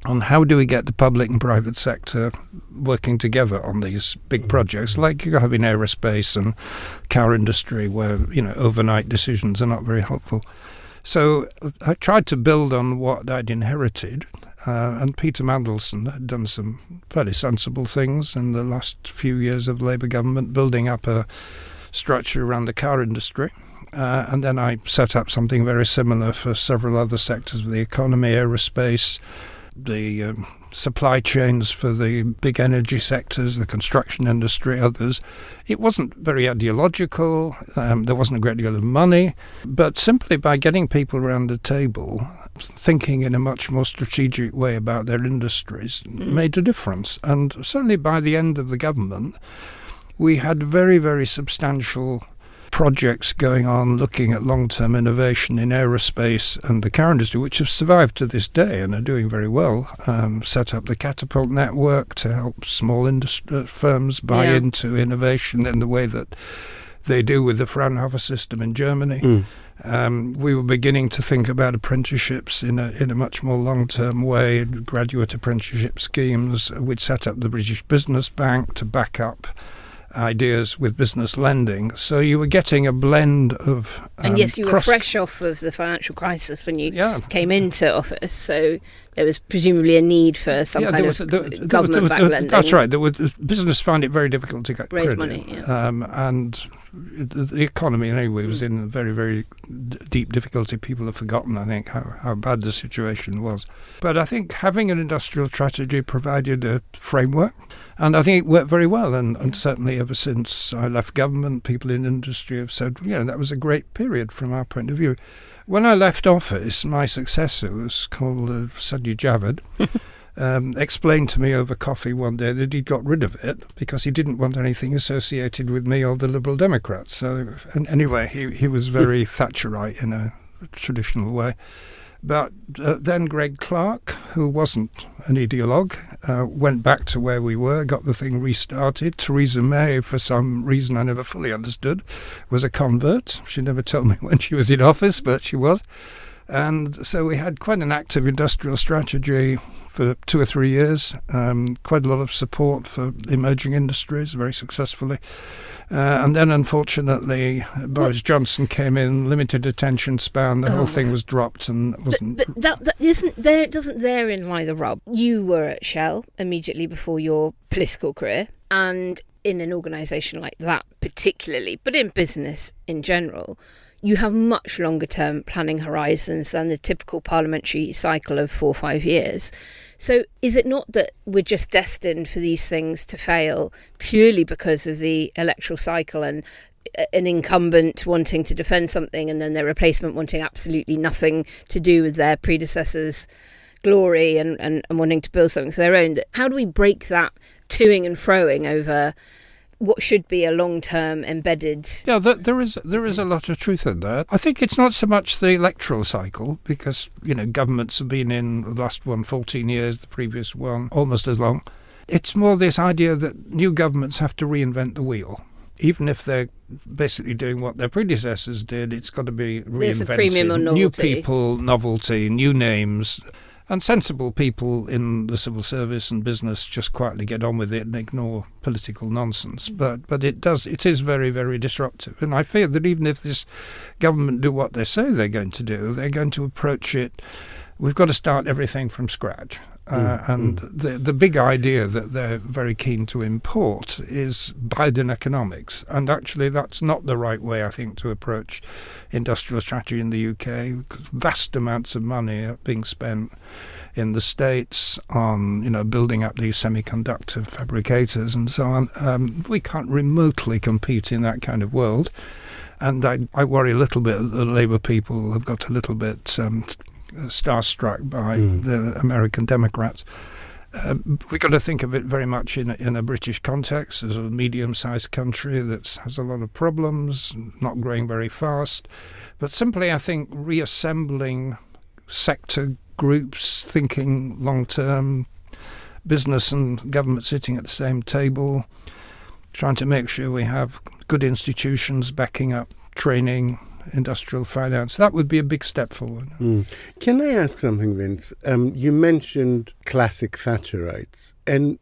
S5: On how do we get the public and private sector working together on these big projects, like you have in aerospace and car industry, where overnight decisions are not very helpful. So I tried to build on what I'd inherited, And Peter Mandelson had done some fairly sensible things in the last few years of the Labour government, building up a structure around the car industry. And then I set up something very similar for several other sectors of the economy, aerospace, the supply chains for the big energy sectors, the construction industry, others. It wasn't very ideological. There wasn't a great deal of money. But simply by getting people around the table, thinking in a much more strategic way about their industries, made a difference. And certainly by the end of the government, we had very, very substantial projects going on looking at long-term innovation in aerospace and the car industry, which have survived to this day and are doing very well. Set up the Catapult network to help small firms buy into innovation in the way that they do with the Fraunhofer system in Germany. We were beginning to think about apprenticeships in a much more long-term way, graduate apprenticeship schemes. We'd set up the British Business Bank to back up ideas with business lending. So you were getting a blend of
S3: and yes, you were fresh off of the financial crisis when you came into office, so there was presumably a need for some kind of government-backed lending. That's
S5: right. Business found it very difficult to get
S3: raise
S5: credit.
S3: Money,
S5: and the economy anyway was in very, very deep difficulty. People have forgotten, I think, how bad the situation was. But I think having an industrial strategy provided a framework, and I think it worked very well. And certainly ever since I left government, people in industry have said, that was a great period from our point of view. When I left office, my successor was called Sajid Javid. Explained to me over coffee one day that he'd got rid of it because he didn't want anything associated with me or the Liberal Democrats. So, and anyway, he was very Thatcherite in a traditional way. But then Greg Clark, who wasn't an ideologue, went back to where we were, got the thing restarted. Theresa May, for some reason I never fully understood, was a convert. She never told me when she was in office, but she was. And so we had quite an active industrial strategy for 2 or 3 years, quite a lot of support for emerging industries, very successfully. And then, unfortunately, Boris Johnson came in, limited attention span, the whole thing was dropped and wasn't...
S3: But doesn't therein lie the rub? You were at Shell immediately before your political career, and in an organisation like that particularly, but in business in general, you have much longer term planning horizons than the typical parliamentary cycle of 4 or 5 years. So is it not that we're just destined for these things to fail purely because of the electoral cycle and an incumbent wanting to defend something and then their replacement wanting absolutely nothing to do with their predecessors' glory and wanting to build something of their own? How do we break that toing and froing over what should be a long-term embedded...
S5: Yeah, there is a lot of truth in that. I think it's not so much the electoral cycle, because, governments have been in the last one 14 years, the previous one almost as long. It's more this idea that new governments have to reinvent the wheel. Even if they're basically doing what their predecessors did, it's got to be reinvented.
S3: There's a premium on novelty.
S5: New people, novelty, new names. And sensible people in the civil service and business just quietly get on with it and ignore political nonsense. But it is very, very disruptive. And I fear that even if this government do what they say they're going to do, they're going to approach it, we've got to start everything from scratch. And the big idea that they're very keen to import is BIDENOMICS. And actually that's not the right way, I think, to approach industrial strategy in the UK. Vast amounts of money are being spent in the States on, building up these semiconductor fabricators and so on. We can't remotely compete in that kind of world. And I worry a little bit that the Labour people have got a little bit... starstruck by the American Democrats. We've got to think of it very much in a British context, as a medium-sized country that has a lot of problems, not growing very fast. But simply, I think, reassembling sector groups, thinking long-term, business and government sitting at the same table, trying to make sure we have good institutions backing up training, industrial finance. That would be a big step forward.
S4: Can I ask something, Vince? You mentioned classic Thatcherites, and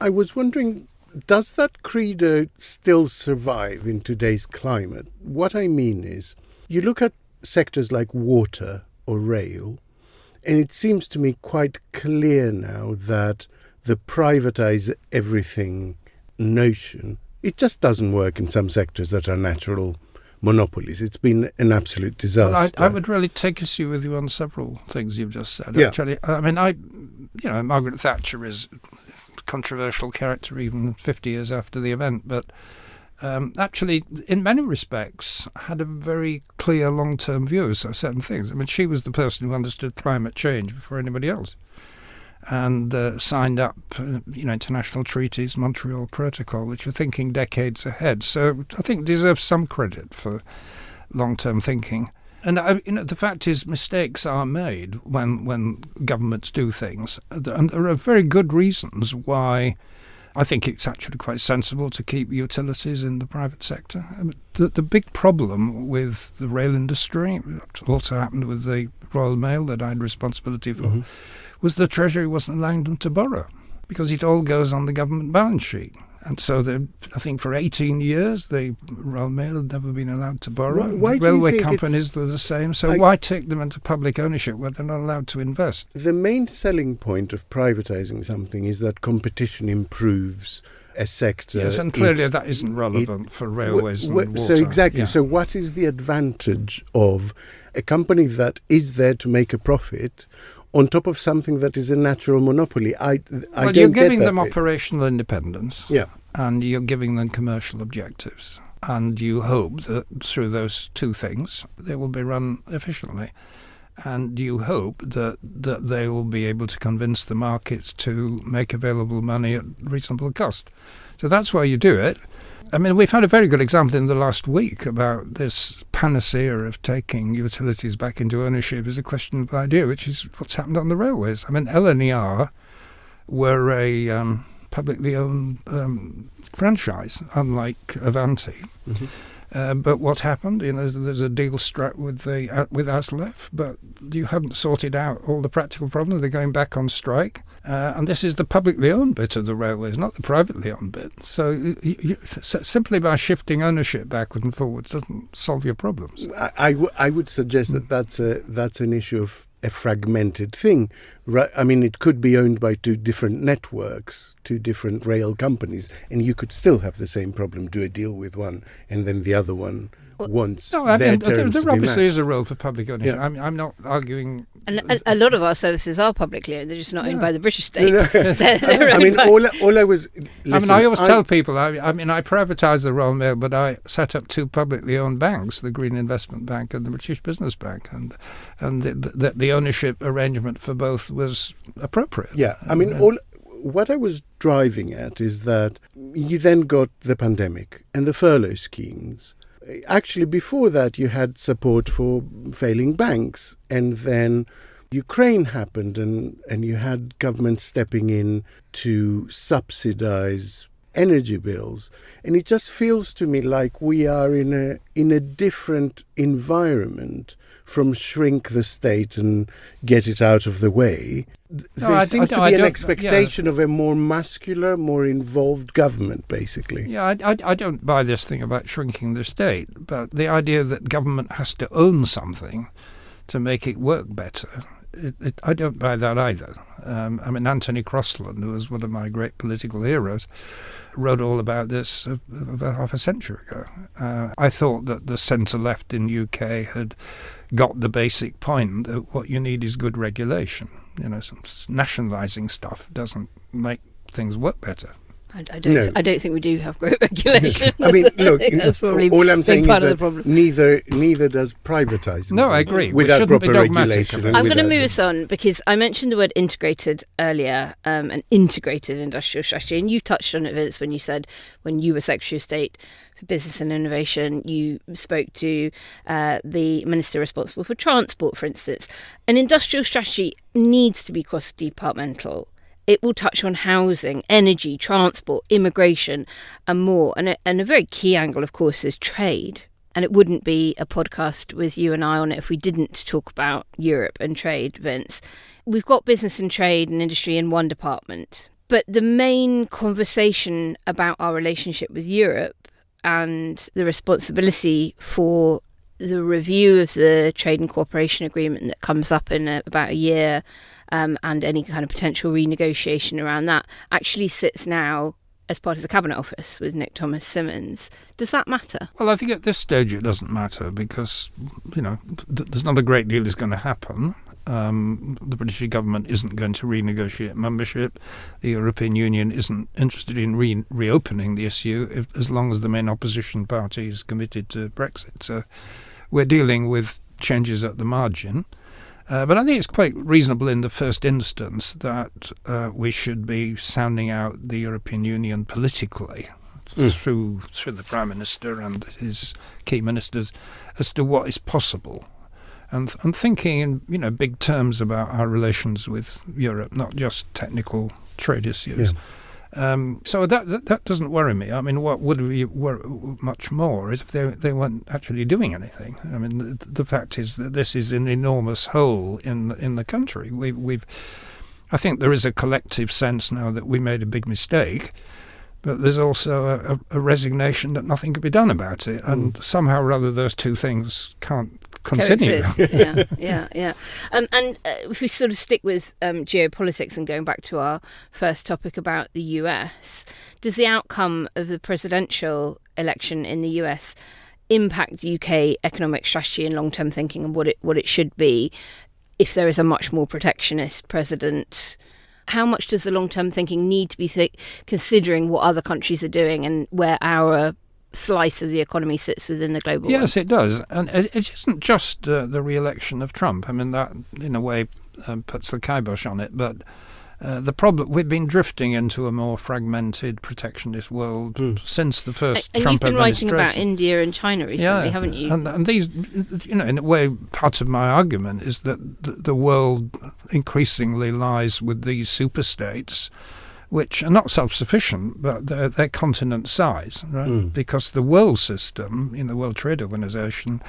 S4: I was wondering, does that credo still survive in today's climate? What I mean is, you look at sectors like water or rail, And it seems to me quite clear now that the privatize everything notion, it just doesn't work in some sectors that are natural monopolies. It's been an absolute disaster.
S5: Well, I would really take issue with you on several things you've just said.
S4: Yeah.
S5: Actually, Margaret Thatcher is a controversial character even 50 years after the event, but actually, in many respects, had a very clear long-term view of certain things. I mean, she was the person who understood climate change before anybody else, and signed up, international treaties, Montreal Protocol, which were thinking decades ahead. So I think deserves some credit for long-term thinking. And the fact is, mistakes are made when governments do things, and there are very good reasons why. I think it's actually quite sensible to keep utilities in the private sector. I mean, the big problem with the rail industry, it also happened with the Royal Mail that I had responsibility for, was the Treasury wasn't allowing them to borrow because it all goes on the government balance sheet. And so I think for 18 years, the Royal Mail had never been allowed to borrow.
S4: Why do
S5: Railway
S4: you think
S5: companies are the same. So why take them into public ownership where they're not allowed to invest?
S4: The main selling point of privatizing something is that competition improves a sector.
S5: Yes, and clearly that isn't relevant for railways and water.
S4: So exactly.
S5: Yeah.
S4: So what is the advantage of a company that is there to make a profit on top of something that is a natural monopoly?
S5: Well, you're giving them operational independence,
S4: yeah,
S5: and you're giving them commercial objectives, and you hope that through those two things they will be run efficiently, and you hope that they will be able to convince the markets to make available money at reasonable cost. So that's why you do it. I mean, we've had a very good example in the last week about this panacea of taking utilities back into ownership is a questionable idea, which is what's happened on the railways. I mean, LNER were a publicly owned franchise, unlike Avanti. Mm-hmm. But what happened? There's a deal struck with ASLEF, but you haven't sorted out all the practical problems. They're going back on strike, and this is the publicly owned bit of the railways, not the privately owned bit. So simply by shifting ownership backwards and forwards doesn't solve your problems.
S4: I would suggest that that's an issue of a fragmented thing. Right? I mean, it could be owned by two different networks, two different rail companies, and you could still have the same problem. Do a deal with one, and then the other one wants
S5: no, I mean,
S4: their terms
S5: there
S4: to be
S5: obviously
S4: matched.
S5: is a role for public ownership.
S4: Yeah.
S5: I'm not arguing.
S3: And a lot of our services are publicly owned. They're just not owned by the British state.
S4: No.
S3: They're
S4: I mean, all I was. Listen,
S5: I always tell people. I privatised the Royal Mail, but I set up two publicly owned banks: the Green Investment Bank and the British Business Bank, and the ownership arrangement for both was appropriate.
S4: Yeah, I mean, what I was driving at is that you then got the pandemic and the furlough schemes. Actually, before that, you had support for failing banks, and then Ukraine happened, and you had government stepping in to subsidize energy bills. And it just feels to me like we are in a different environment from shrink the state and get it out of the way. There seems to be an expectation of a more muscular, more involved government, basically.
S5: Yeah, I don't buy this thing about shrinking the state, but the idea that government has to own something to make it work better, I don't buy that either. I mean, Anthony Crosland, who was one of my great political heroes, wrote all about this about half a century ago. I thought that the centre-left in UK had got the basic point that what you need is good regulation. Some nationalising stuff doesn't make things work better.
S3: I don't think we do have great regulation.
S4: I mean, look, all I'm saying is
S3: that
S4: neither does privatising.
S5: No, I agree.
S4: Without proper regulation.
S3: I'm going to move us on because I mentioned the word integrated earlier, an integrated industrial strategy, and you touched on it, Vince, when you said when you were Secretary of State for Business and Innovation, you spoke to the Minister responsible for transport, for instance. An industrial strategy needs to be cross-departmental. It will touch on housing, energy, transport, immigration and more. And a very key angle, of course, is trade. And it wouldn't be a podcast with you and I on it if we didn't talk about Europe and trade, Vince. We've got business and trade and industry in one department. But the main conversation about our relationship with Europe and the responsibility for the review of the trade and cooperation agreement that comes up in about a year, and any kind of potential renegotiation around that actually sits now as part of the Cabinet Office with Nick Thomas-Symonds. Does that matter?
S5: Well, I think at this stage it doesn't matter because, there's not a great deal is going to happen. The British government isn't going to renegotiate membership. The European Union isn't interested in reopening the issue as long as the main opposition party is committed to Brexit. So we're dealing with changes at the margin. But I think it's quite reasonable in the first instance that we should be sounding out the European Union politically through the Prime Minister and his key ministers as to what is possible. And thinking in big terms about our relations with Europe, not just technical trade issues. Yeah. So that doesn't worry me. I mean, what would we worry much more is if they weren't actually doing anything. I mean, the fact is that this is an enormous hole in the country. I think there is a collective sense now that we made a big mistake, but there's also a resignation that nothing can be done about it. And somehow or other, those two things can't continue.
S3: Yeah. And if we sort of stick with geopolitics and going back to our first topic about the US, does the outcome of the presidential election in the US impact UK economic strategy and long-term thinking and what it should be if there is a much more protectionist president? How much does the long-term thinking need to be considering what other countries are doing and where our slice of the economy sits within the global
S5: Yes, it does. And it isn't just the re-election of Trump. I mean, that, in a way, puts the kibosh on it. But the problem, we've been drifting into a more fragmented, protectionist world since the first Trump administration. And
S3: you've been writing about India and China recently, haven't you?
S5: And these, in a way, part of my argument is that the world increasingly lies with these superstates, which are not self-sufficient, but they're continent size, right? Because the world system in the World Trade Organization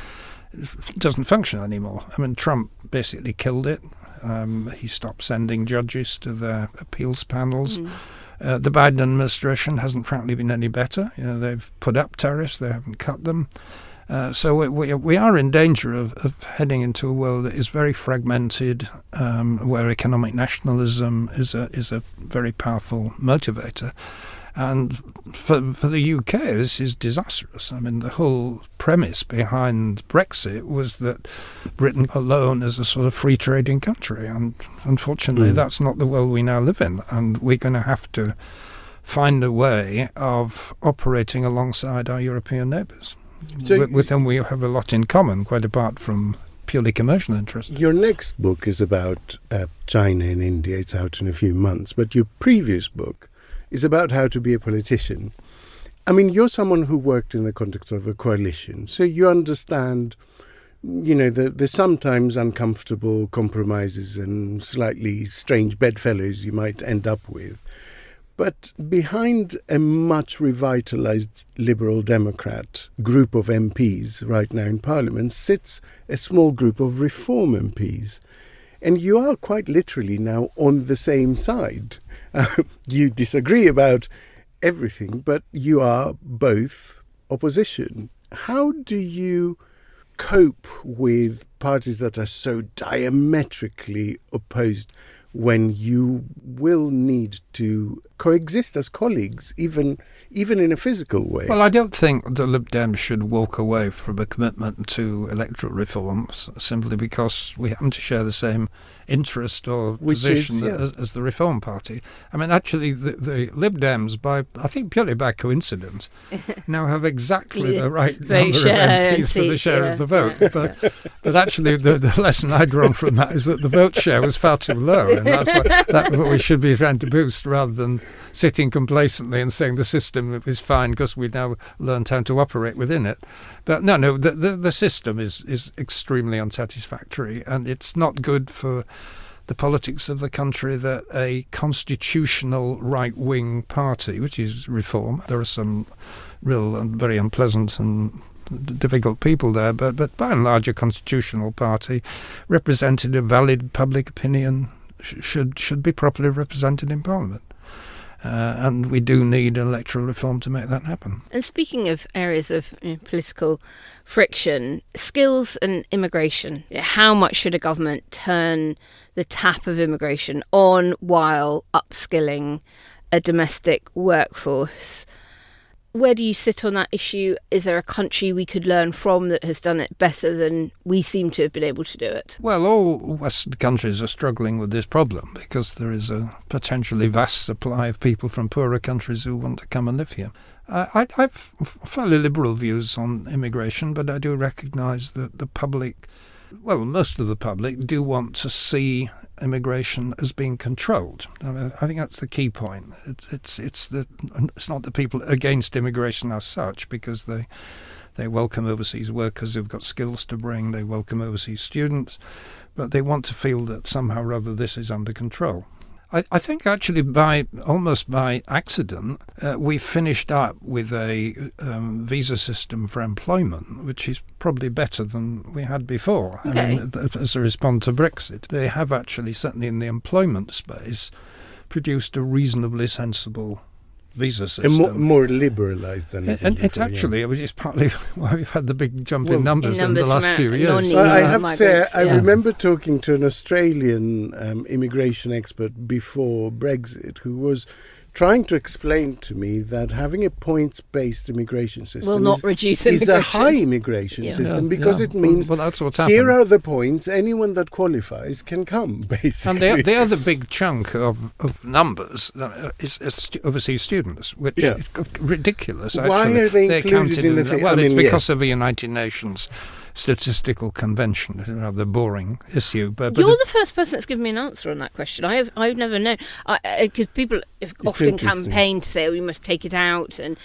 S5: doesn't function anymore. I mean, Trump basically killed it. He stopped sending judges to their appeals panels. The Biden administration hasn't, frankly, been any better. They've put up tariffs, they haven't cut them. So we are in danger of heading into a world that is very fragmented, where economic nationalism is a very powerful motivator. And for the UK, this is disastrous. I mean, the whole premise behind Brexit was that Britain alone is a sort of free trading country. And unfortunately, that's not the world we now live in. And we're going to have to find a way of operating alongside our European neighbours. So with whom we have a lot in common, quite apart from purely commercial interests.
S4: Your next book is about China and India. It's out in a few months. But your previous book is about how to be a politician. I mean, you're someone who worked in the context of a coalition, so you understand, the sometimes uncomfortable compromises and slightly strange bedfellows you might end up with. But behind a much revitalised Liberal Democrat group of MPs right now in Parliament sits a small group of Reform MPs. And you are quite literally now on the same side. You disagree about everything, but you are both opposition. How do you cope with parties that are so diametrically opposed when you will need to coexist as colleagues, even in a physical way?
S5: Well, I don't think the Lib Dems should walk away from a commitment to electoral reforms simply because we happen to share the same interest or position as the Reform Party. I mean, actually, the Lib Dems, I think purely by coincidence, now have exactly the right number of MPs for the share of the vote. But actually, the lesson I drawn from that is that the vote share was far too low, and that's what we should be trying to boost rather than sitting complacently and saying the system is fine because we've now learned how to operate within it. But no, the system is extremely unsatisfactory, and it's not good for the politics of the country that a constitutional right-wing party, which is Reform, there are some real and very unpleasant and difficult people there, but by and large a constitutional party representing a valid public opinion should be properly represented in Parliament. And we do need electoral reform to make that happen.
S3: And speaking of areas of political friction, skills and immigration, how much should a government turn the tap of immigration on while upskilling a domestic workforce? Where do you sit on that issue? Is there a country we could learn from that has done it better than we seem to have been able to do it?
S5: Well, all Western countries are struggling with this problem because there is a potentially vast supply of people from poorer countries who want to come and live here. I've fairly liberal views on immigration, but I do recognise that the public, well, most of the public do want to see immigration as being controlled. I think that's the key point. It's not the people against immigration as such, because they welcome overseas workers who've got skills to bring, they welcome overseas students, but they want to feel that somehow or other this is under control. I think actually almost by accident, we finished up with a visa system for employment, which is probably better than we had before.
S3: Okay.
S5: I mean, as a response to Brexit, they have actually, certainly in the employment space, produced a reasonably sensible visa system.
S4: And more liberalised than it
S5: and
S4: was
S5: it
S4: before,
S5: actually, which is partly why we've had the big jump in numbers in the last few years.
S4: Well, I have to say, I remember talking to an Australian immigration expert before Brexit who was trying to explain to me that having a points-based immigration system is a high immigration system because it means
S5: that's what's happened.
S4: Here are the points, anyone that qualifies can come, basically.
S5: And the other big chunk of numbers is overseas students, which is ridiculous. Actually.
S4: Why are they included in the thing?
S5: Well, it's because of the United Nations statistical convention. It's a rather boring issue. But
S3: you're the first person that's given me an answer on that question. I've never known, because people have often campaigned to say, we must take it out. And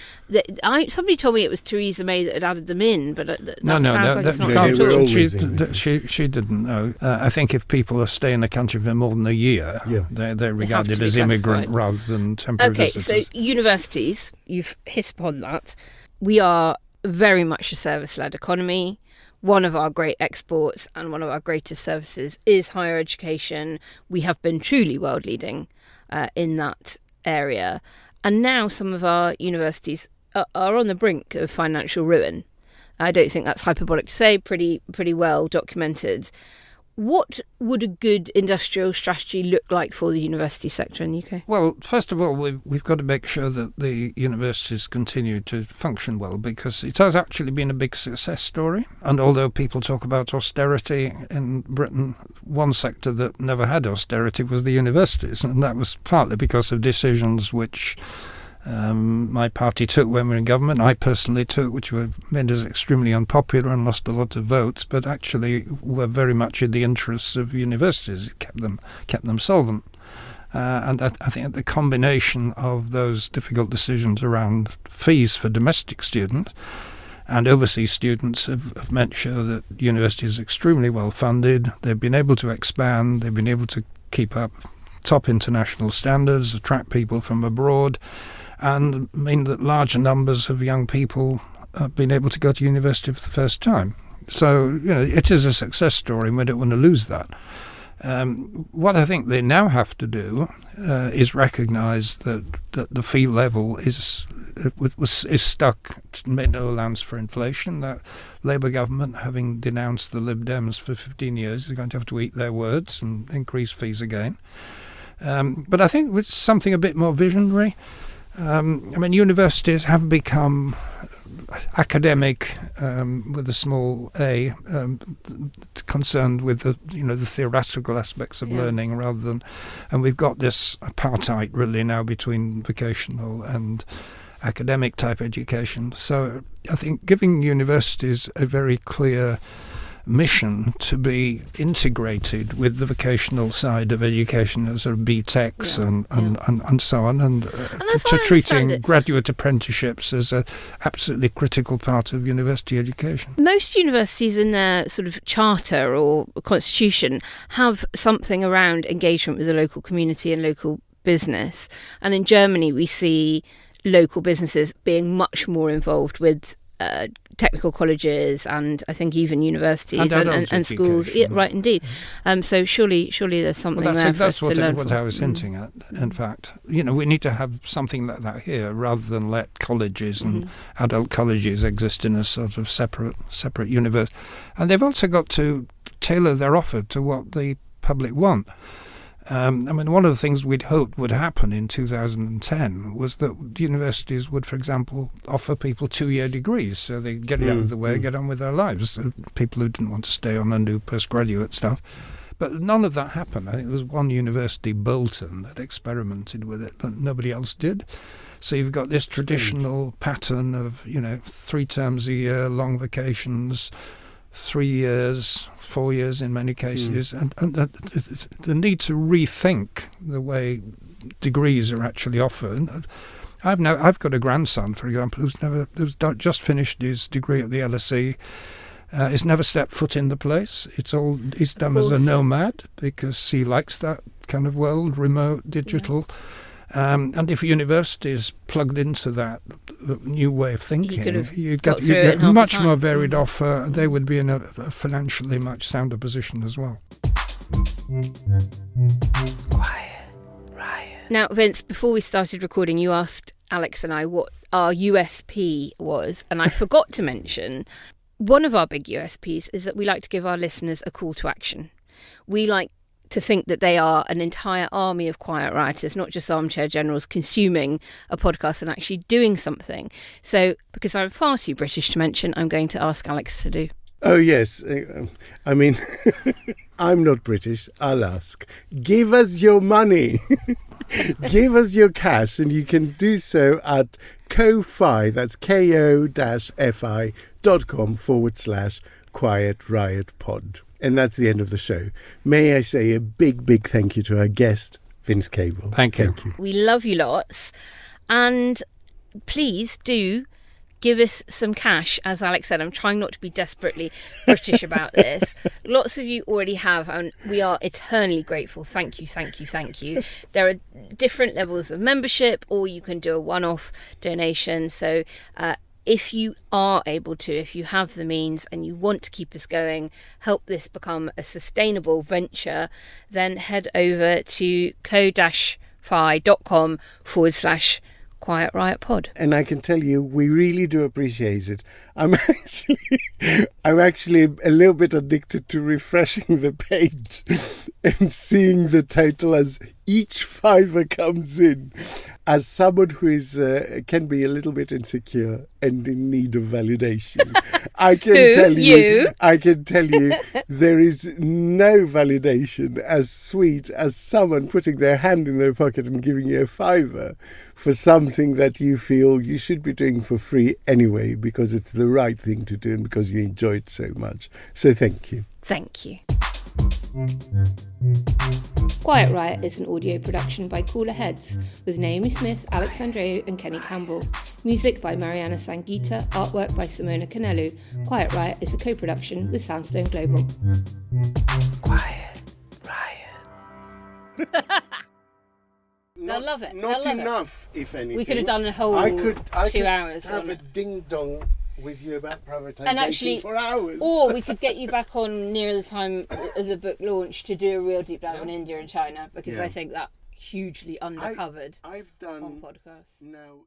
S3: somebody told me it was Theresa May that had added them in, but that sounds like it's not true at all.
S5: She didn't know. I think if people are staying in the country for more than a year, they're regarded as immigrant rather than temporary visitors.
S3: Okay, so universities, you've hit upon that. We are very much a service-led economy. One of our great exports and one of our greatest services is higher education. We have been truly world-leading in that area. And now some of our universities are on the brink of financial ruin. I don't think that's hyperbolic to say, pretty well documented. What would a good industrial strategy look like for the university sector in the UK?
S5: Well, first of all, we've got to make sure that the universities continue to function well, because it has actually been a big success story. And although people talk about austerity in Britain, one sector that never had austerity was the universities. And that was partly because of decisions which my party took when we were in government, I personally took, which were made us extremely unpopular and lost a lot of votes, but actually were very much in the interests of universities. It kept them solvent. And I think the combination of those difficult decisions around fees for domestic students and overseas students have meant sure that universities are extremely well funded. They've been able to expand. They've been able to keep up top international standards, attract people from abroad, and mean that larger numbers of young people have been able to go to university for the first time. So, it is a success story, and we don't want to lose that. What I think they now have to do is recognise that the fee level is stuck, made no allowance for inflation. That Labour government, having denounced the Lib Dems for 15 years, is going to have to eat their words and increase fees again. But I think with something a bit more visionary, universities have become academic with a small a, concerned with the theoretical aspects of learning rather than, and we've got this apartheid really now between vocational and academic type education. So I think giving universities a very clear mission to be integrated with the vocational side of education, sort of BTECs and so on, and to treating graduate apprenticeships as a absolutely critical part of university education.
S3: Most universities in their sort of charter or constitution have something around engagement with the local community and local business. And in Germany, we see local businesses being much more involved with technical colleges and I think even universities and schools. Yeah, right, indeed. So surely there's something there for us to learn from.
S5: That's what I was hinting at. In fact, we need to have something like that here rather than let colleges and adult colleges exist in a sort of separate universe. And they've also got to tailor their offer to what the public want. One of the things we'd hoped would happen in 2010 was that universities would, for example, offer people 2-year degrees so they get it out of the way, get on with their lives. People who didn't want to stay on and do postgraduate stuff. But none of that happened. I think there was one university, Bolton, that experimented with it, but nobody else did. So you've got this traditional pattern of, 3 terms a year, long vacations, 3 years, 4 years in many cases, and the need to rethink the way degrees are actually offered. I've got a grandson, for example, who's just finished his degree at the LSE. He's never stepped foot in the place. He's done as a nomad because he likes that kind of world, remote, digital. And if universities plugged into that new way of thinking, you'd get a much more varied offer. They would be in a financially much sounder position as well.
S3: Quiet Riot. Now, Vince, before we started recording, you asked Alex and I what our USP was, and I forgot to mention one of our big USPs is that we like to give our listeners a call to action. We like to think that they are an entire army of quiet writers, not just armchair generals consuming a podcast and actually doing something. So, because I'm far too British to mention, I'm going to ask Alex to do.
S4: Oh, yes. I'm not British. I'll ask. Give us your money. Give us your cash, and you can do so at ko-fi, that's ko-fi.com/Quiet Riot Pod. And that's the end of the show. May I say a big, big thank you to our guest, Vince Cable.
S5: Thank you.
S3: We love you lots. And please do give us some cash. As Alex said, I'm trying not to be desperately British about this. Lots of you already have, and we are eternally grateful. Thank you, thank you, thank you. There are different levels of membership, or you can do a one-off donation. So if you are able to, if you have the means and you want to keep us going, help this become a sustainable venture, then head over to ko-fi.com/Quiet Riot Pod.
S4: And I can tell you, we really do appreciate it. I'm actually a little bit addicted to refreshing the page and seeing the title as each fiver comes in. As someone who is can be a little bit insecure and in need of validation, I can tell you there is no validation as sweet as someone putting their hand in their pocket and giving you a fiver for something that you feel you should be doing for free anyway, because it's the right thing to do and because you enjoy it so much. So thank you.
S3: Thank you. Quiet Riot is an audio production by Cooler Heads with Naomi Smith, Alex Andreu and Kenny Campbell. Music by Mariana Sangeeta, artwork by Simona Canelu. Quiet Riot is a co-production with Soundstone Global.
S1: Quiet Riot.
S3: I love it.
S4: Not enough, if anything.
S3: We could have done a whole 2 hours.
S4: I have a ding-dong with you about privatisation
S3: and actually,
S4: for hours.
S3: Or we could get you back on near the time of the book launch to do a real deep dive on India and China, because I think that hugely undercovered
S4: I've done
S3: on podcasts.
S4: now.